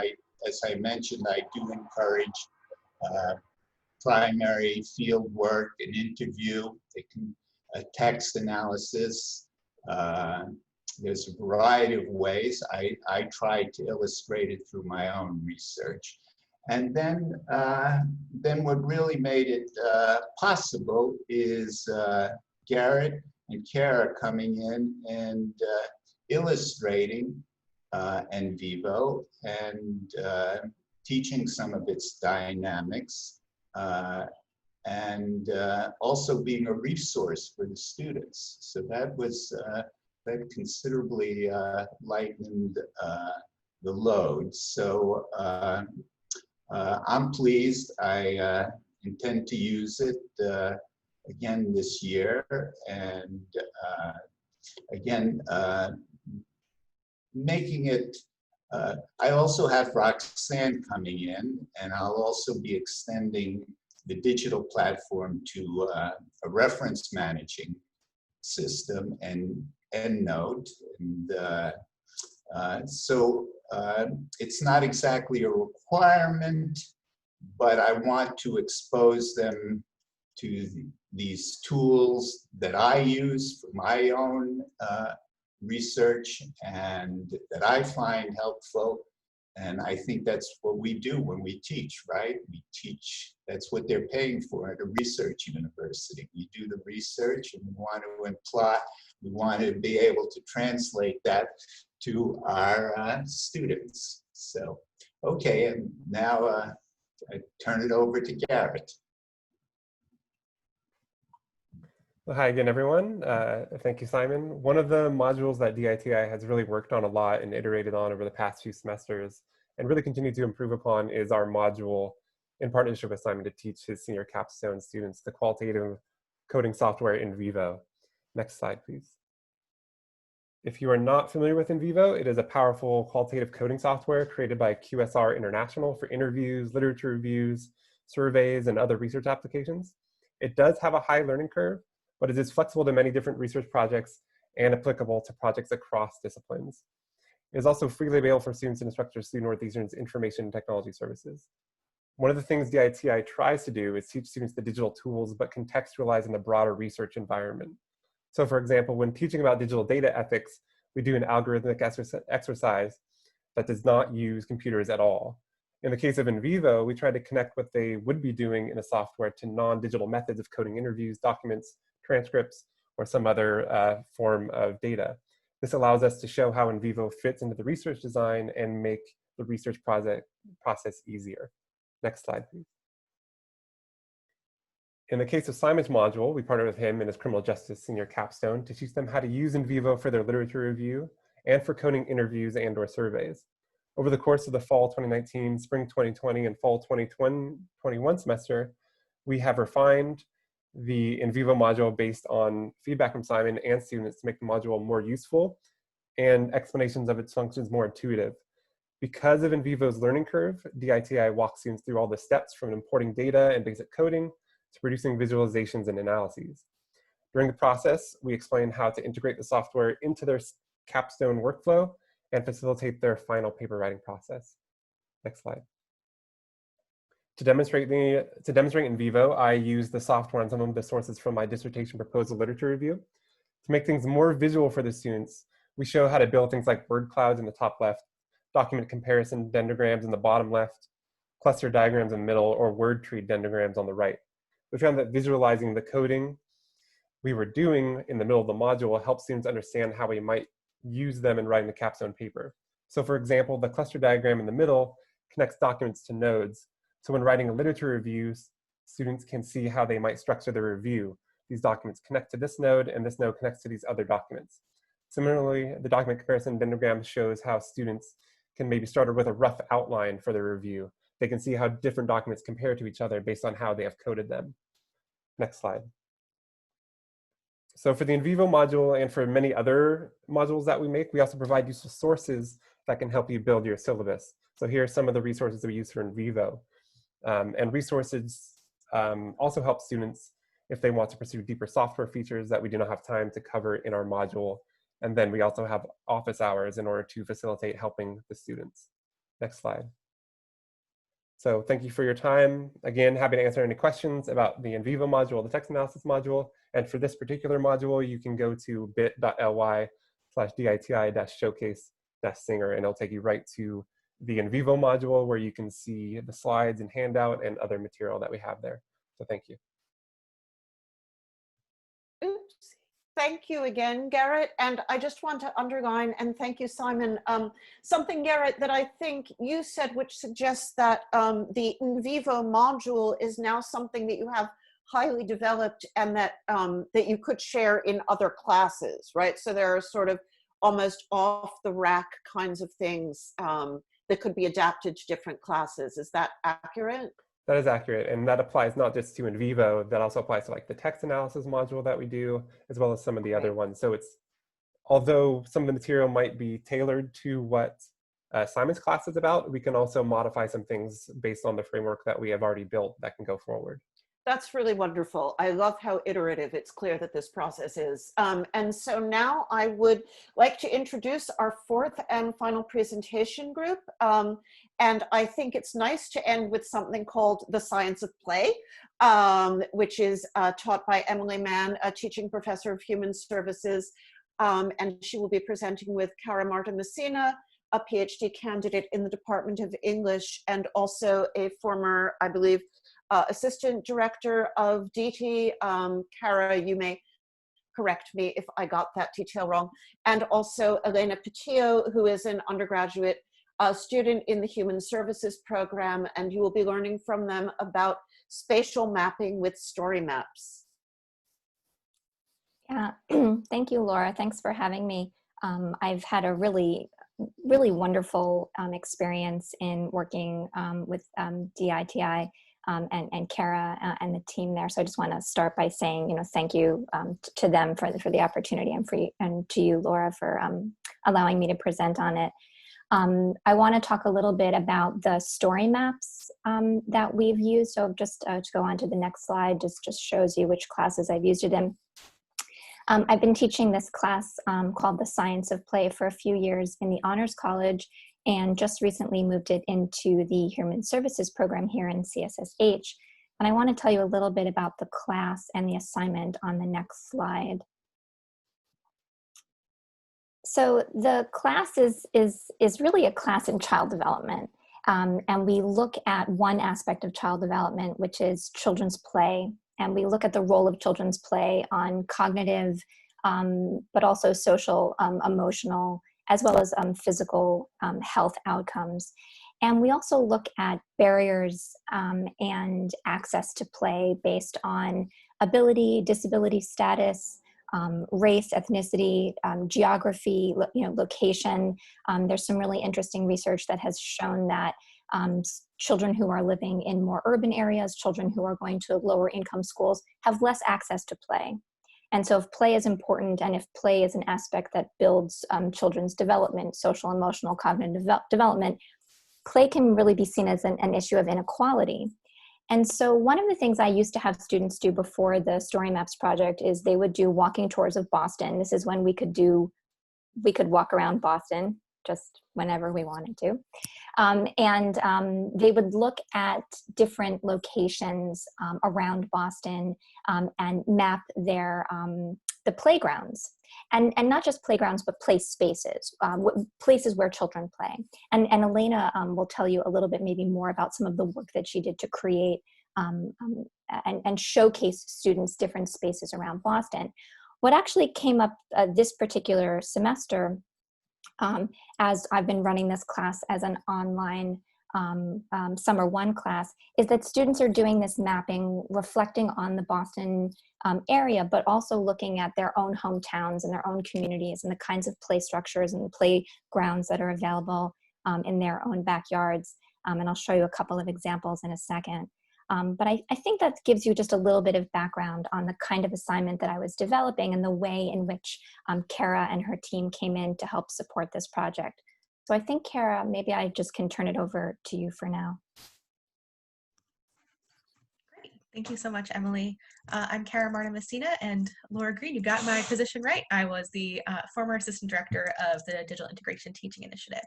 as I mentioned, I do encourage primary field work and interview, text analysis. There's a variety of ways. I try to illustrate it through my own research. And then what really made it possible is Garrett and Cara coming in and illustrating NVivo and teaching some of its dynamics, and also being a resource for the students. So that was that considerably lightened the load. So I'm pleased. I intend to use it again this year, and again making it. I also have Roxanne coming in, and I'll also be extending the digital platform to a reference managing system and EndNote. And so it's not exactly a requirement, but I want to expose them to these tools that I use for my own research and that I find helpful. And I think that's what we do when we teach, right? We teach, that's what they're paying for at a research university. We do the research and we want to imply, we want to be able to translate that to our students. So, okay, and now I turn it over to Garrett.
Well, hi again, everyone. Thank you, Simon. One of the modules that DITI has really worked on a lot and iterated on over the past few semesters and really continue to improve upon is our module in partnership with Simon to teach his senior capstone students the qualitative coding software NVivo. Next slide, please. If you are not familiar with NVivo, it is a powerful qualitative coding software created by QSR International for interviews, literature reviews, surveys, and other research applications. It does have a high learning curve, but it is flexible to many different research projects and applicable to projects across disciplines. It is also freely available for students and instructors through Northeastern's Information Technology Services. One of the things DITI tries to do is teach students the digital tools, but contextualize in the broader research environment. So for example, when teaching about digital data ethics, we do an algorithmic exercise that does not use computers at all. In the case of NVivo, we try to connect what they would be doing in a software to non-digital methods of coding interviews, documents, transcripts, or some other form of data. This allows us to show how NVivo fits into the research design and make the research process easier. Next slide, please. In the case of Simon's module, we partnered with him and his criminal justice senior capstone to teach them how to use NVivo for their literature review and for coding interviews and/or surveys. Over the course of the fall 2019, spring 2020, and fall 2021 semester, we have refined the NVivo module based on feedback from Simon and students to make the module more useful and explanations of its functions more intuitive. Because of NVivo's learning curve, DITI walks students through all the steps from importing data and basic coding to producing visualizations and analyses. During the process, we explain how to integrate the software into their capstone workflow and facilitate their final paper writing process. Next slide. To demonstrate NVivo, I used the software and some of the sources from my dissertation proposal literature review. To make things more visual for the students, we show how to build things like word clouds in the top left, document comparison dendrograms in the bottom left, cluster diagrams in the middle, or word tree dendrograms on the right. We found that visualizing the coding we were doing in the middle of the module helped students understand how we might use them in writing the capstone paper. So for example, the cluster diagram in the middle connects documents to nodes. So when writing a literature review, students can see how they might structure the review. These documents connect to this node, and this node connects to these other documents. Similarly, the document comparison dendrogram shows how students can maybe start with a rough outline for the review. They can see how different documents compare to each other based on how they have coded them. Next slide. So for the NVivo module and for many other modules that we make, we also provide useful sources that can help you build your syllabus. So here are some of the resources that we use for NVivo. And resources also help students if they want to pursue deeper software features that we do not have time to cover in our module. And then we also have office hours in order to facilitate helping the students. Next slide. So thank you for your time. Again, happy to answer any questions about the NVivo module, the text analysis module. And for this particular module, you can go to bit.ly/DITI-showcase-singer, and it'll take you right to the NVivo module where you can see the slides and handout and other material that we have there. So thank you.
Oops. Thank you again, Garrett. And I just want to underline, and thank you, Simon, something, Garrett, that I think you said, which suggests that the NVivo module is now something that you have highly developed and that, that you could share in other classes, right? So there are sort of almost off-the-rack kinds of things that could be adapted to different classes. Is that accurate?
That is accurate, and that applies not just to NVivo, that also applies to like the text analysis module that we do, as well as some of the other ones. So it's, although some of the material might be tailored to what Simon's class is about, we can also modify some things based on the framework that we have already built that can go forward.
That's really wonderful. I love how iterative it's clear that this process is. And so now I would like to introduce our fourth and final presentation group. And I think it's nice to end with something called the science of play, which is taught by Emily Mann, a teaching professor of human services. And she will be presenting with Cara Marta Messina, a PhD candidate in the Department of English, and also a former, I believe, assistant director of DITI. Cara, you may correct me if I got that detail wrong. And also Elena Petillo, who is an undergraduate student in the Human Services program, and you will be learning from them about spatial mapping with story maps.
Yeah, thank you, Laura. Thanks for having me. I've had a really wonderful experience in working with DITI and Cara and the team there. So I just want to start by saying, thank you to them for the opportunity, and to you, Laura, for allowing me to present on it. I want to talk a little bit about the story maps that we've used. So just to go on to the next slide, just shows you which classes I've used it in. I've been teaching this class called The Science of Play for a few years in the Honors College, and just recently moved it into the Human Services program here in CSSH. And I want to tell you a little bit about the class and the assignment on the next slide. So the class is really a class in child development. And we look at one aspect of child development, which is children's play. And we look at the role of children's play on cognitive, but also social, emotional, as well as physical health outcomes. And we also look at barriers and access to play based on ability, disability status, race, ethnicity, geography, location. There's some really interesting research that has shown that children who are living in more urban areas, children who are going to lower income schools, have less access to play. And so if play is important, and if play is an aspect that builds children's development, social, emotional, cognitive development, play can really be seen as an issue of inequality. And so one of the things I used to have students do before the Story Maps project is they would do walking tours of Boston. This is when we could walk around Boston just whenever we wanted to. They would look at different locations around Boston and map their the playgrounds. And not just playgrounds, but play spaces, places where children play. And Elena will tell you a little bit maybe more about some of the work that she did to create and showcase students different spaces around Boston. What actually came up this particular semester, as I've been running this class as an online summer 1 class, is that students are doing this mapping, reflecting on the Boston area, but also looking at their own hometowns and their own communities and the kinds of play structures and playgrounds that are available in their own backyards. And I'll show you a couple of examples in a second. But I think that gives you just a little bit of background on the kind of assignment that I was developing and the way in which Cara and her team came in to help support this project. So I think, Cara, maybe I just can turn it over to you for now.
Great. Thank you so much, Emily. I'm Cara Marta Messina, and Laura Green, you got my position right. I was the former assistant director of the Digital Integration Teaching Initiative.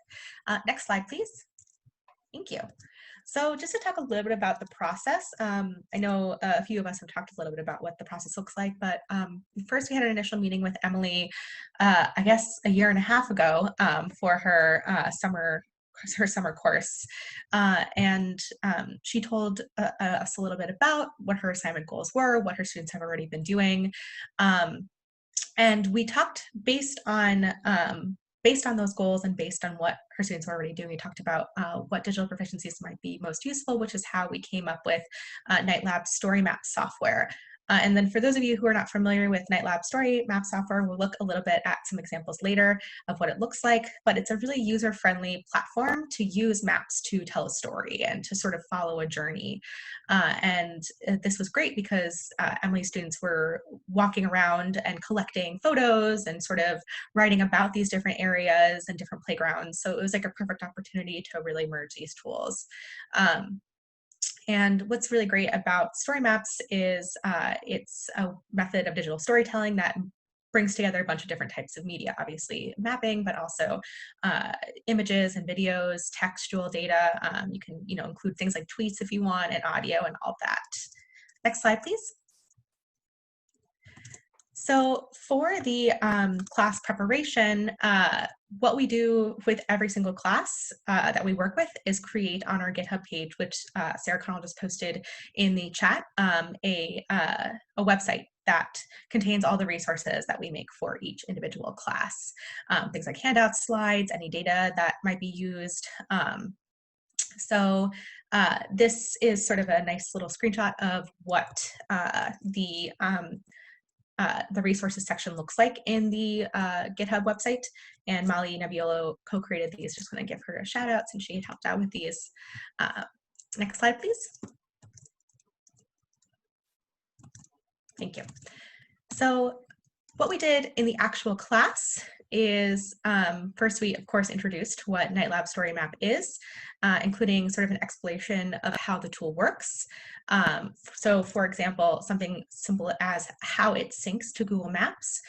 Next slide, please. Thank you. So just to talk a little bit about the process, I know a few of us have talked a little bit about what the process looks like, but first we had an initial meeting with Emily, I guess a year and a half ago for her summer course. She told us a little bit about what her assignment goals were, what her students have already been doing. And we talked based on those goals and based on what her students were already doing, we talked about what digital proficiencies might be most useful, which is how we came up with NightLab Story Map software. And then for those of you who are not familiar with NightLab Story Map software, we'll look a little bit at some examples later of what it looks like, but it's a really user-friendly platform to use maps to tell a story and to sort of follow a journey. And this was great because Emily's students were walking around and collecting photos and sort of writing about these different areas and different playgrounds. So it was like a perfect opportunity to really merge these tools. And what's really great about story maps is it's a method of digital storytelling that brings together a bunch of different types of media, obviously mapping, but also images and videos, textual data. You can include things like tweets if you want, and audio and all that. Next slide, please. So for the class preparation, what we do with every single class that we work with is create on our GitHub page, which Sarah Connell just posted in the chat, a website that contains all the resources that we make for each individual class. Things like handouts, slides, any data that might be used. This is sort of a nice little screenshot of what the resources section looks like in the GitHub website, and Molly Nebbiolo co-created these. Just want to give her a shout out since she had helped out with these. Next slide, please. Thank you. So what we did in the actual class is first we of course introduced what NightLab Story Map is, including sort of an explanation of how the tool works. So for example, something simple as how it syncs to Google Maps.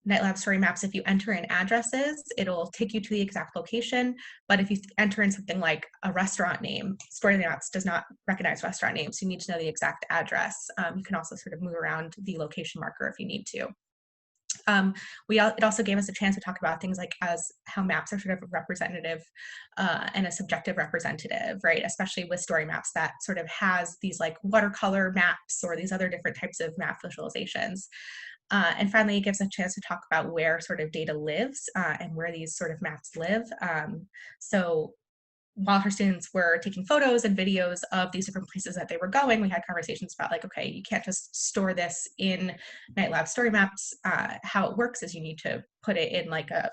NightLab Story Maps, if you enter in addresses, it'll take you to the exact location, but if you enter in something like a restaurant name, Story Maps does not recognize restaurant names, so you need to know the exact address. You can also sort of move around the location marker if you need to. It also gave us a chance to talk about things like how maps are sort of representative and a subjective representative, right? Especially with story maps that sort of has these like watercolor maps or these other different types of map visualizations. And finally, it gives a chance to talk about where sort of data lives and where these sort of maps live. So while her students were taking photos and videos of these different places that they were going, we had conversations about like, okay, you can't just store this in NightLab Story Maps. How it works is you need to put it in like a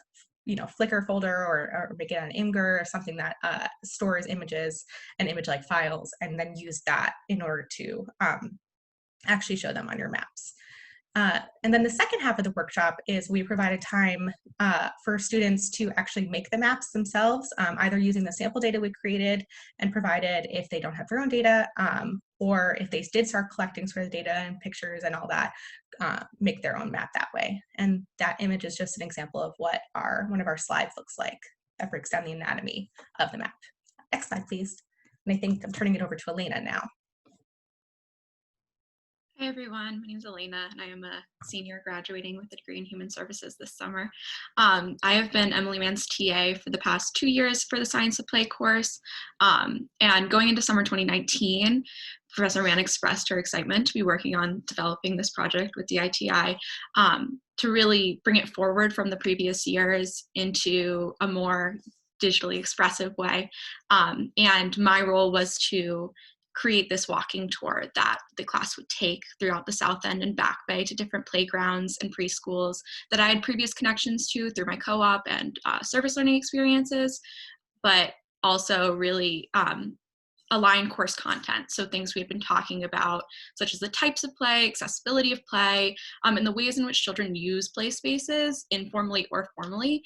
Flickr folder or make it on Imgur or something that stores images and image-like files, and then use that in order to actually show them on your maps. And then the second half of the workshop is we provided time for students to actually make the maps themselves, either using the sample data we created and provided if they don't have their own data, or if they did start collecting sort of data and pictures and all that, make their own map that way. And that image is just an example of what one of our slides looks like. that breaks down the anatomy of the map. Next slide, please. And I think I'm turning it over to Elena now.
Hi everyone, my name is Elena and I am a senior graduating with a degree in Human Services this summer. I have been Emily Mann's TA for the past 2 years for the Science of Play course, and going into summer 2019, Professor Mann expressed her excitement to be working on developing this project with DITI to really bring it forward from the previous years into a more digitally expressive way. And my role was to create this walking tour that the class would take throughout the South End and Back Bay to different playgrounds and preschools that I had previous connections to through my co-op and service learning experiences, but also really align course content. So things we've been talking about, such as the types of play, accessibility of play, and the ways in which children use play spaces informally or formally.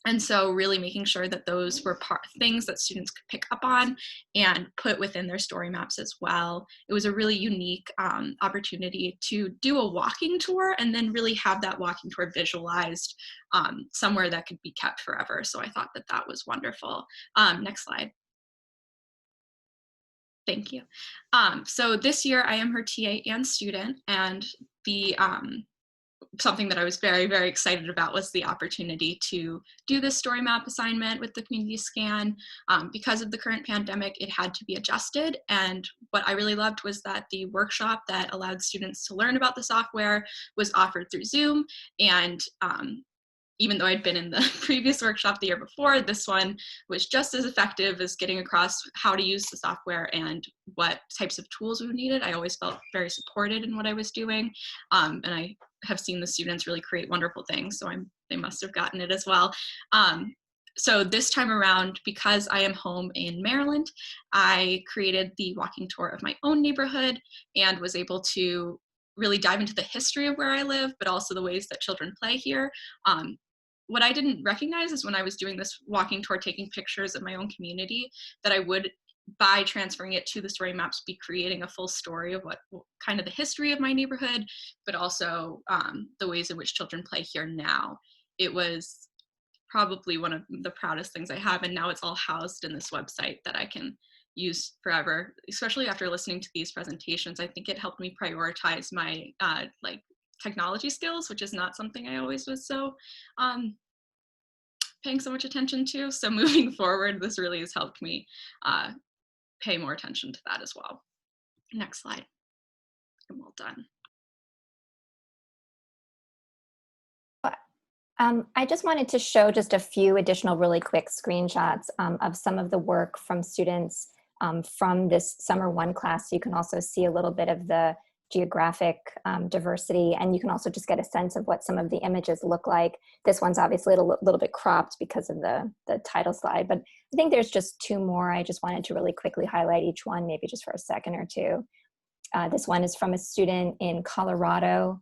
And so really making sure that those were things that students could pick up on and put within their story maps as well. It was a really unique opportunity to do a walking tour and then really have that walking tour visualized somewhere that could be kept forever. So I thought that that was wonderful. Next slide. Thank you. So this year I am her TA and student, and the something that I was very, very excited about was the opportunity to do this story map assignment with the community scan. Because of the current pandemic, it had to be adjusted. And what I really loved was that the workshop that allowed students to learn about the software was offered through Zoom. And even though I'd been in the previous workshop the year before, this one was just as effective as getting across how to use the software and what types of tools we needed. I always felt very supported in what I was doing. And I have seen the students really create wonderful things, so they must have gotten it as well. So this time around, because I am home in Maryland, I created the walking tour of my own neighborhood and was able to really dive into the history of where I live, but also the ways that children play here. What I didn't recognize is when I was doing this walking tour, taking pictures of my own community, that I would, by transferring it to the story maps, be creating a full story of what kind of the history of my neighborhood, but also the ways in which children play here now. It was probably one of the proudest things I have, and now it's all housed in this website that I can use forever, especially after listening to these presentations. I think it helped me prioritize my like technology skills, which is not something I always was so paying so much attention to. So moving forward, this really has helped me pay more attention to that as well. Next slide. I'm all done.
I just wanted to show just a few additional really quick screenshots of some of the work from students from this summer 1 class. You can also see a little bit of the geographic diversity, and you can also just get a sense of what some of the images look like. This one's obviously a little bit cropped because of the title slide, but I think there's just 2 more. I just wanted to really quickly highlight each one, maybe just for a second or two. This one is from a student in Colorado,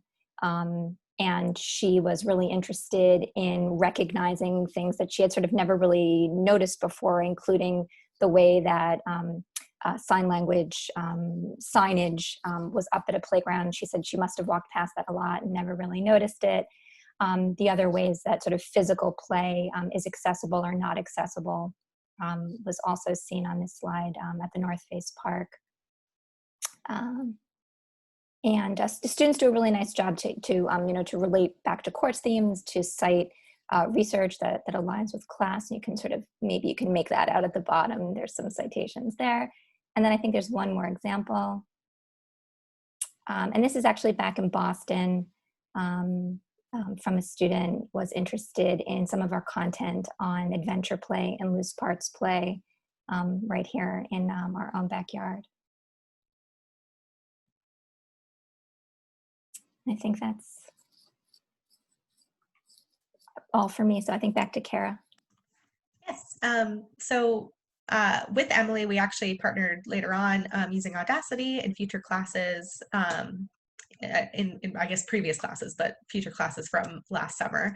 and she was really interested in recognizing things that she had sort of never really noticed before, including the way that sign language signage was up at a playground. She said she must have walked past that a lot and never really noticed it. The other ways that sort of physical play is accessible or not accessible was also seen on this slide at the North Face Park. And the students do a really nice job to relate back to course themes, to cite research that aligns with class. And you can sort of, maybe you can make that out at the bottom. There's some citations there. And then I think there's one more example. And this is actually back in Boston from a student was interested in some of our content on adventure play and loose parts play right here in our own backyard. I think that's all for me. So I think back to Cara.
Yes. With Emily, we actually partnered later on using Audacity in future classes, in I guess previous classes, but future classes from last summer.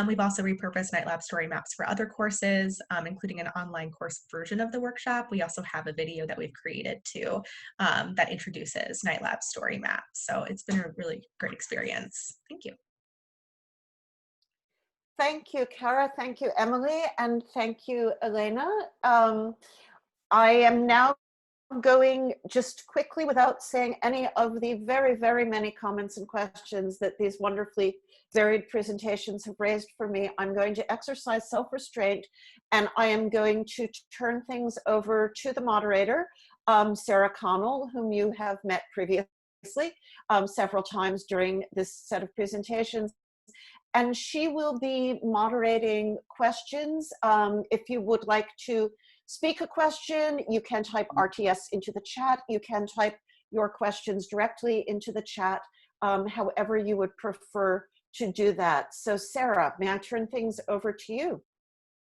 We've also repurposed NightLab story maps for other courses, including an online course version of the workshop. We also have a video that we've created too that introduces NightLab story maps. So it's been a really great experience. Thank you.
Thank you, Cara. Thank you, Emily. And thank you, Elena. I am now going just quickly, without saying any of the very, very many comments and questions that these wonderfully varied presentations have raised for me. I'm going to exercise self-restraint, and I am going to turn things over to the moderator, Sarah Connell, whom you have met previously several times during this set of presentations. And she will be moderating questions. If you would like to speak a question, you can type RTS into the chat. You can type your questions directly into the chat, however you would prefer to do that. So Sarah, may I turn things over to you?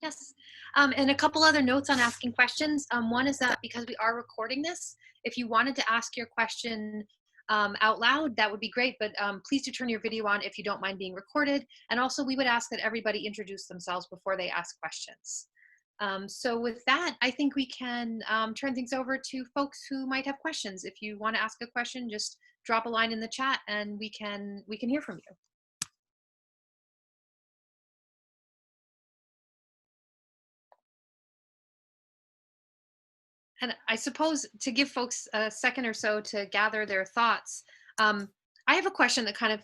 Yes, and a couple other notes on asking questions. One is that because we are recording this, if you wanted to ask your question out loud, that would be great, but please do turn your video on if you don't mind being recorded. And also we would ask that everybody introduce themselves before they ask questions. So with that, I think we can turn things over to folks who might have questions. If you want to ask a question, just drop a line in the chat and we can hear from you. And I suppose to give folks a second or so to gather their thoughts, I have a question that kind of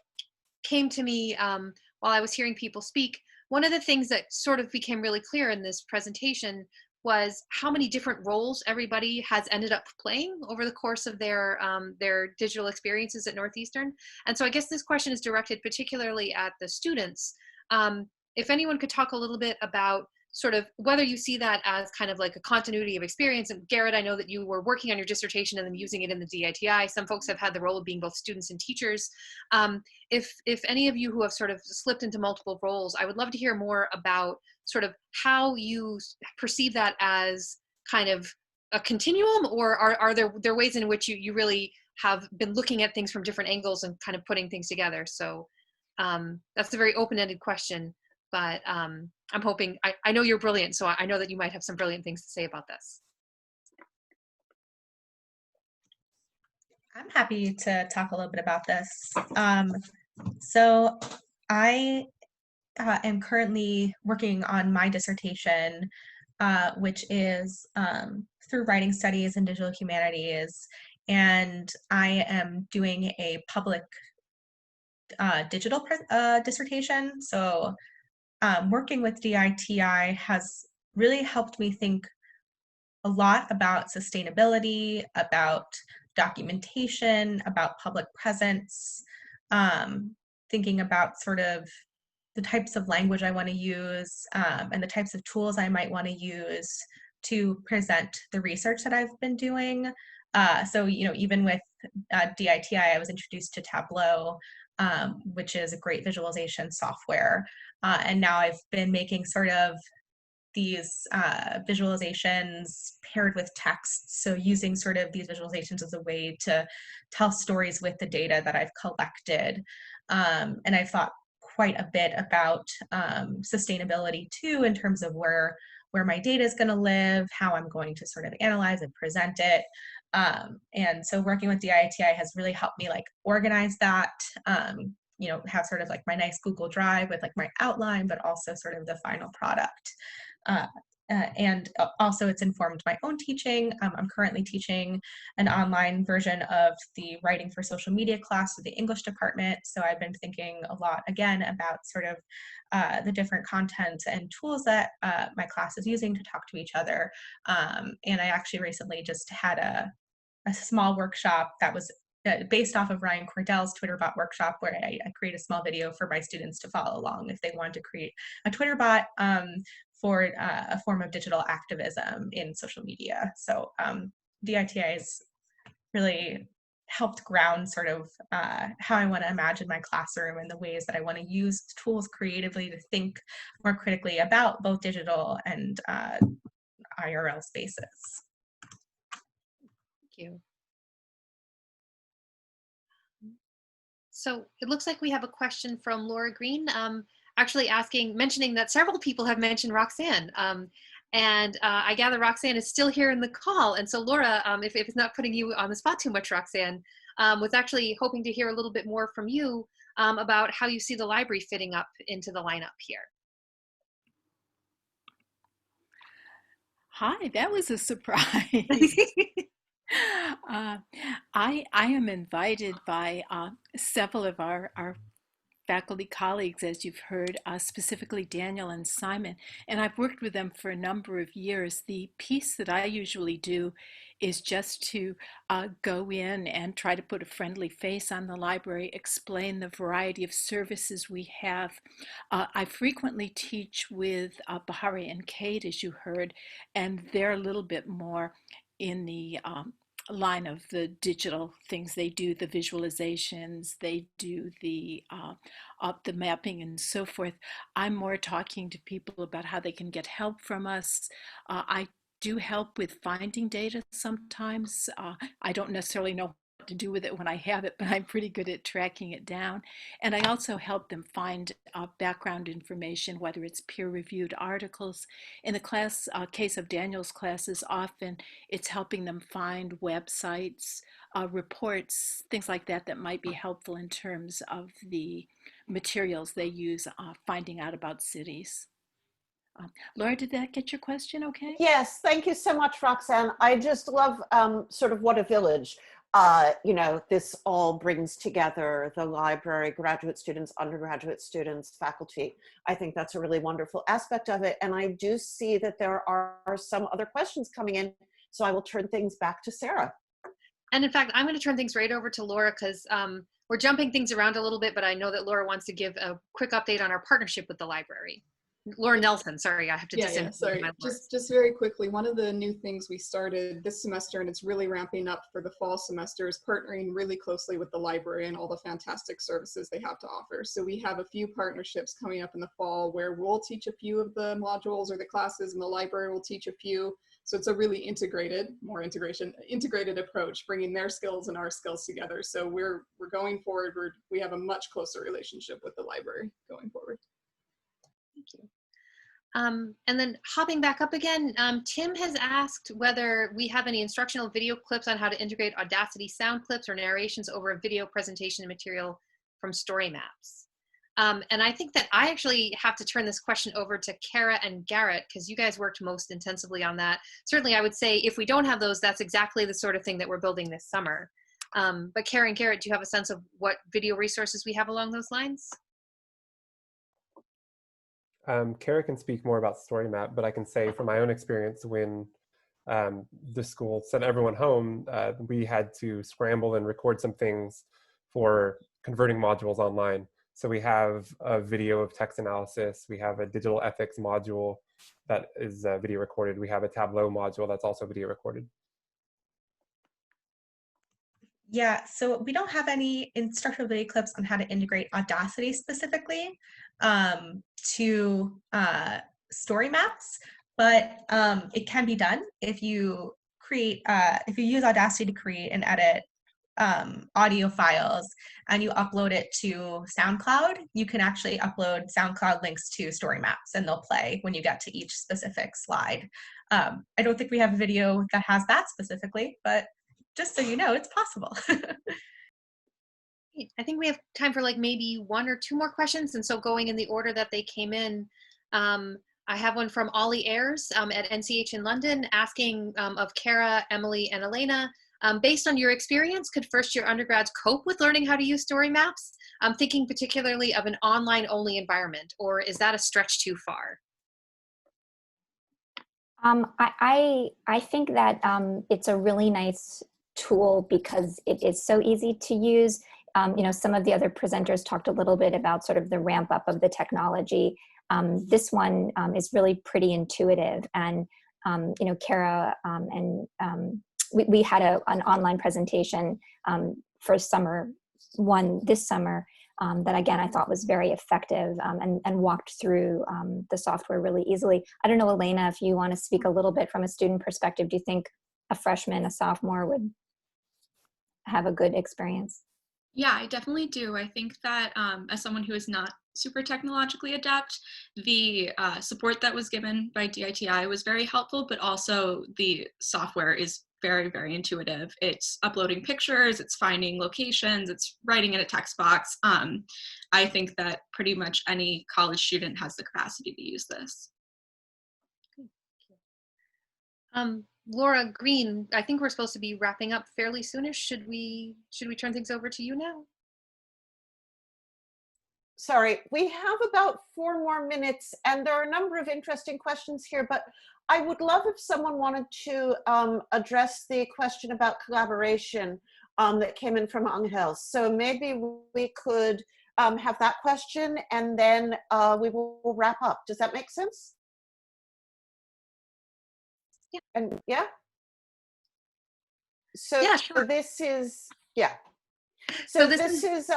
came to me while I was hearing people speak. One of the things that sort of became really clear in this presentation was how many different roles everybody has ended up playing over the course of their digital experiences at Northeastern. And so I guess this question is directed particularly at the students. If anyone could talk a little bit about sort of whether you see that as kind of like a continuity of experience. And Garrett, I know that you were working on your dissertation and then using it in the DITI. Some folks have had the role of being both students and teachers. If any of you who have sort of slipped into multiple roles, I would love to hear more about sort of how you perceive that as kind of a continuum, or are there ways in which you really have been looking at things from different angles and kind of putting things together? So that's a very open-ended question. But I'm hoping, I know you're brilliant, so I know that you might have some brilliant things to say about this.
I'm happy to talk a little bit about this. So I am currently working on my dissertation, which is through writing studies and digital humanities, and I am doing a public digital dissertation. So working with DITI has really helped me think a lot about sustainability, about documentation, about public presence, thinking about sort of the types of language I want to use and the types of tools I might want to use to present the research that I've been doing. So, you know, even with DITI, I was introduced to Tableau, which is a great visualization software. And now I've been making sort of these visualizations paired with text. So using sort of these visualizations as a way to tell stories with the data that I've collected. And I've thought quite a bit about sustainability too, in terms of where my data is going to live, how I'm going to sort of analyze and present it. And so working with DITI has really helped me like organize that, you know, have sort of like my nice Google Drive with like my outline, but also sort of the final product. And also it's informed my own teaching. I'm currently teaching an online version of the writing for social media class with the English department. So I've been thinking a lot again about sort of the different content and tools that my class is using to talk to each other. And I actually recently just had a small workshop that was based off of Ryan Cordell's Twitter bot workshop, where I create a small video for my students to follow along if they want to create a Twitter bot for a form of digital activism in social media. So DITI has really helped ground sort of how I want to imagine my classroom and the ways that I want to use tools creatively to think more critically about both digital and IRL spaces.
Thank you. So it looks like we have a question from Laura Green, actually mentioning that several people have mentioned Roxanne. And I gather Roxanne is still here in the call. And so Laura, if it's not putting you on the spot too much, Roxanne, was actually hoping to hear a little bit more from you about how you see the library fitting up into the lineup here.
Hi, that was a surprise. I am invited by several of our faculty colleagues, as you've heard, specifically Daniel and Simon, and I've worked with them for a number of years. The piece that I usually do is just to go in and try to put a friendly face on the library, explain the variety of services we have. I frequently teach with Bahari and Kate, as you heard, and they're a little bit more in the line of the digital things. They do the visualizations, they do the mapping and so forth. I'm more talking to people about how they can get help from us. I do help with finding data sometimes. I don't necessarily know what to do with it when I have it, but I'm pretty good at tracking it down. And I also help them find background information, whether it's peer-reviewed articles. In the case of Daniel's classes, often it's helping them find websites, reports, things like that that might be helpful in terms of the materials they use finding out about cities. Laura, did that get your question okay?
Yes, thank you so much, Roxanne. I just love sort of what a village, you know, this all brings together: the library, graduate students, undergraduate students, faculty. I think that's a really wonderful aspect of it. And I do see that there are some other questions coming in, so I will turn things back to Sarah.
And in fact, I'm going to turn things right over to Laura because we're jumping things around a little bit, but I know that Laura wants to give a quick update on our partnership with the library. Laura Nelson, sorry, I have to
sorry. Just very quickly, one of the new things we started this semester, and it's really ramping up for the fall semester, is partnering really closely with the library and all the fantastic services they have to offer. So we have a few partnerships coming up in the fall where we'll teach a few of the modules or the classes, and the library will teach a few. So it's a really integrated approach, bringing their skills and our skills together. So we're going forward. We have a much closer relationship with the library going forward.
Thank you. And then hopping back up again, Tim has asked whether we have any instructional video clips on how to integrate Audacity sound clips or narrations over a video presentation material from story maps. And I think that I actually have to turn this question over to Cara and Garrett, because you guys worked most intensively on that. Certainly, I would say if we don't have those, that's exactly the sort of thing that we're building this summer. But Cara and Garrett, do you have a sense of what video resources we have along those lines?
Cara can speak more about story map, but I can say from my own experience when the school sent everyone home, we had to scramble and record some things for converting modules online. So we have a video of text analysis. We have a digital ethics module that is video recorded. We have a Tableau module that's also video recorded.
Yeah, so we don't have any instructional video clips on how to integrate Audacity specifically to story maps, but it can be done if you use Audacity to create and edit audio files and you upload it to SoundCloud. You can actually upload SoundCloud links to story maps and they'll play when you get to each specific slide. I don't think we have a video that has that specifically, but just so you know, it's possible.
I think we have time for like maybe one or two more questions. And so going in the order that they came in, I have one from Ollie Ayres at NCH in London asking of Cara, Emily, and Elena, based on your experience, could first-year undergrads cope with learning how to use story maps? I'm thinking particularly of an online-only environment, or is that a stretch too far?
I think that it's a really nice tool because it is so easy to use. You know, some of the other presenters talked a little bit about sort of the ramp up of the technology. This one is really pretty intuitive, and you know, Cara and we had an online presentation for summer one this summer that again I thought was very effective and walked through the software really easily. I don't know, Elena, if you want to speak a little bit from a student perspective. Do you think a freshman, a sophomore would have a good experience?
Yeah, I definitely do. I think that as someone who is not super technologically adept, the support that was given by DITI was very helpful, but also the software is very, very intuitive. It's uploading pictures, it's finding locations, it's writing in a text box. I think that pretty much any college student has the capacity to use this.
Laura Green, I think we're supposed to be wrapping up fairly soonish. Should we turn things over to you now?
Sorry, we have about 4 more minutes, and there are a number of interesting questions here, but I would love if someone wanted to address the question about collaboration that came in from Angel. So maybe we could have that question, and then we will wrap up. Does that make sense?
Yeah.
And yeah? So
yeah, sure.
this is, yeah.
So
So this is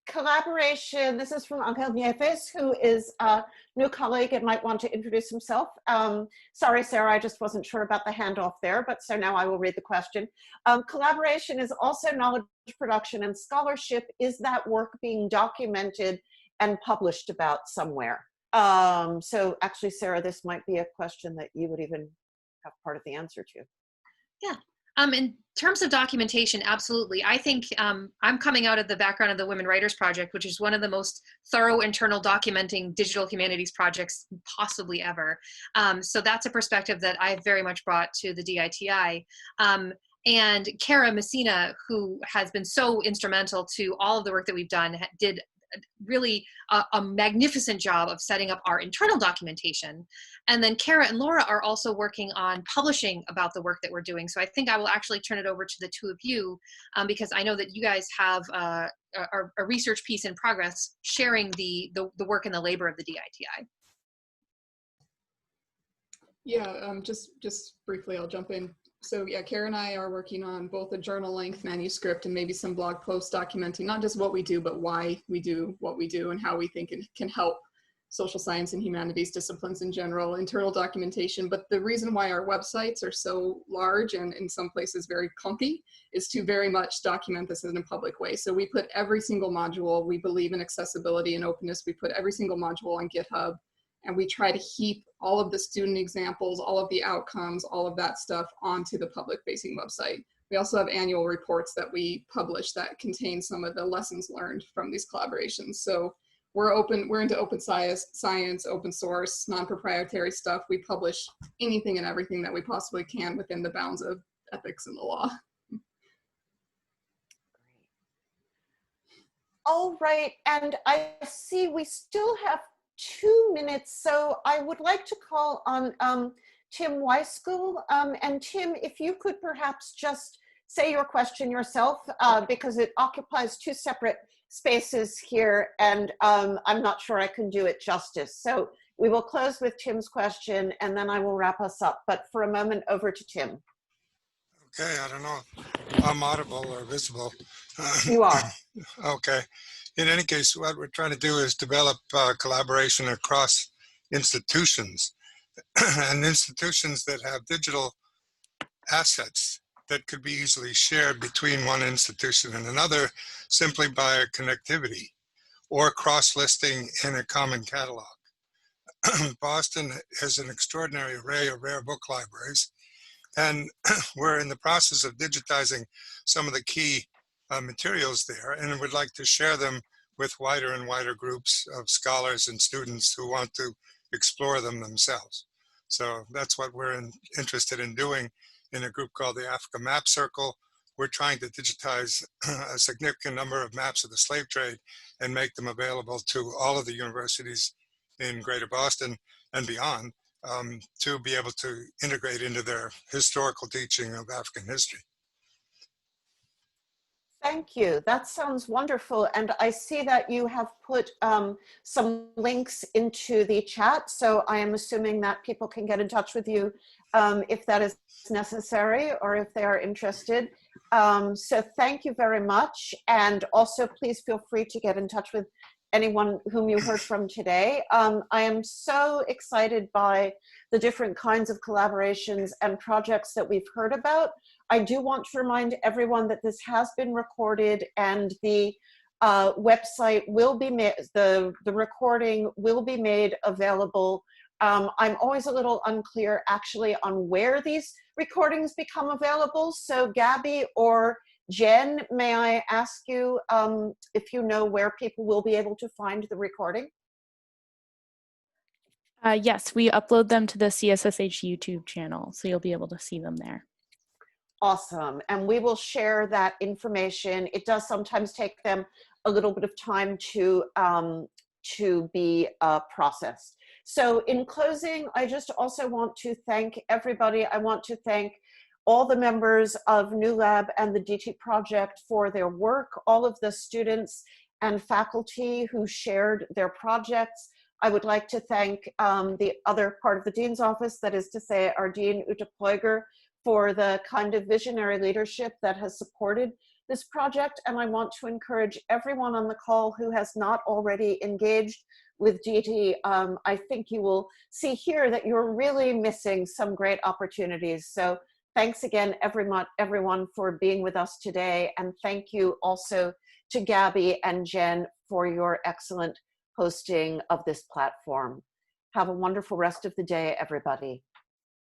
collaboration. This is from Angel Nieves, who is a new colleague and might want to introduce himself. Sorry, Sarah, I just wasn't sure about the handoff there, but so now I will read the question. Collaboration is also knowledge production and scholarship. Is that work being documented and published about somewhere? So actually, Sarah, this might be a question that you would even have part of the answer to.
Yeah. In terms of documentation, absolutely. I think I'm coming out of the background of the Women Writers Project, which is one of the most thorough internal documenting digital humanities projects possibly ever. So that's a perspective that I've very much brought to the DITI. And Cara Messina, who has been so instrumental to all of the work that we've done, did really a magnificent job of setting up our internal documentation. And then Cara and Laura are also working on publishing about the work that we're doing. So I think I will actually turn it over to the two of you because I know that you guys have a research piece in progress sharing the work and the labor of the DITI.
Yeah, just briefly, I'll jump in. So yeah, Cara and I are working on both a journal-length manuscript and maybe some blog posts documenting not just what we do, but why we do what we do and how we think it can help social science and humanities disciplines in general, internal documentation. But the reason why our websites are so large and in some places very clunky is to very much document this in a public way. So we put every single module, we believe in accessibility and openness, we put every single module on GitHub. And we try to heap all of the student examples, all of the outcomes, all of that stuff onto the public facing website. We also have annual reports that we publish that contain some of the lessons learned from these collaborations. So we're into open science, open source, non-proprietary stuff. We publish anything and everything that we possibly can within the bounds of ethics and the law.
All right, and I see we still have 2 minutes, so I would like to call on Tim Weiskuhl. And Tim, if you could perhaps just say your question yourself, because it occupies 2 separate spaces here, and I'm not sure I can do it justice. So we will close with Tim's question, and then I will wrap us up. But for a moment, over to Tim.
Okay, I don't know if I'm audible or visible.
You are.
Okay. In any case, what we're trying to do is develop collaboration across institutions and institutions that have digital assets that could be easily shared between one institution and another simply by connectivity or cross-listing in a common catalog. Boston has an extraordinary array of rare book libraries, and we're in the process of digitizing some of the key materials there, and would like to share them with wider and wider groups of scholars and students who want to explore them themselves. So that's what we're interested in doing in a group called the Africa Map Circle. We're trying to digitize a significant number of maps of the slave trade and make them available to all of the universities in Greater Boston and beyond to be able to integrate into their historical teaching of African history.
Thank you. That sounds wonderful. And I see that you have put some links into the chat. So I am assuming that people can get in touch with you if that is necessary or if they are interested. So thank you very much. And also please feel free to get in touch with anyone whom you heard from today. I am so excited by the different kinds of collaborations and projects that we've heard about. I do want to remind everyone that this has been recorded and the website will be made, the recording will be made available. I'm always a little unclear actually on where these recordings become available. So Gabby or Jen, may I ask you if you know where people will be able to find the recording?
Yes, we upload them to the CSSH YouTube channel, so you'll be able to see them there.
Awesome. And we will share that information. It does sometimes take them a little bit of time to be processed. So in closing, I just also want to thank everybody. I want to thank all the members of New Lab and the DITI project for their work, all of the students and faculty who shared their projects. I would like to thank the other part of the Dean's office, that is to say our Dean, Ute Pleuger, for the kind of visionary leadership that has supported this project. And I want to encourage everyone on the call who has not already engaged with DITI. I think you will see here that you're really missing some great opportunities. So thanks again, everyone, for being with us today. And thank you also to Gabby and Jen for your excellent hosting of this platform. Have a wonderful rest of the day, everybody.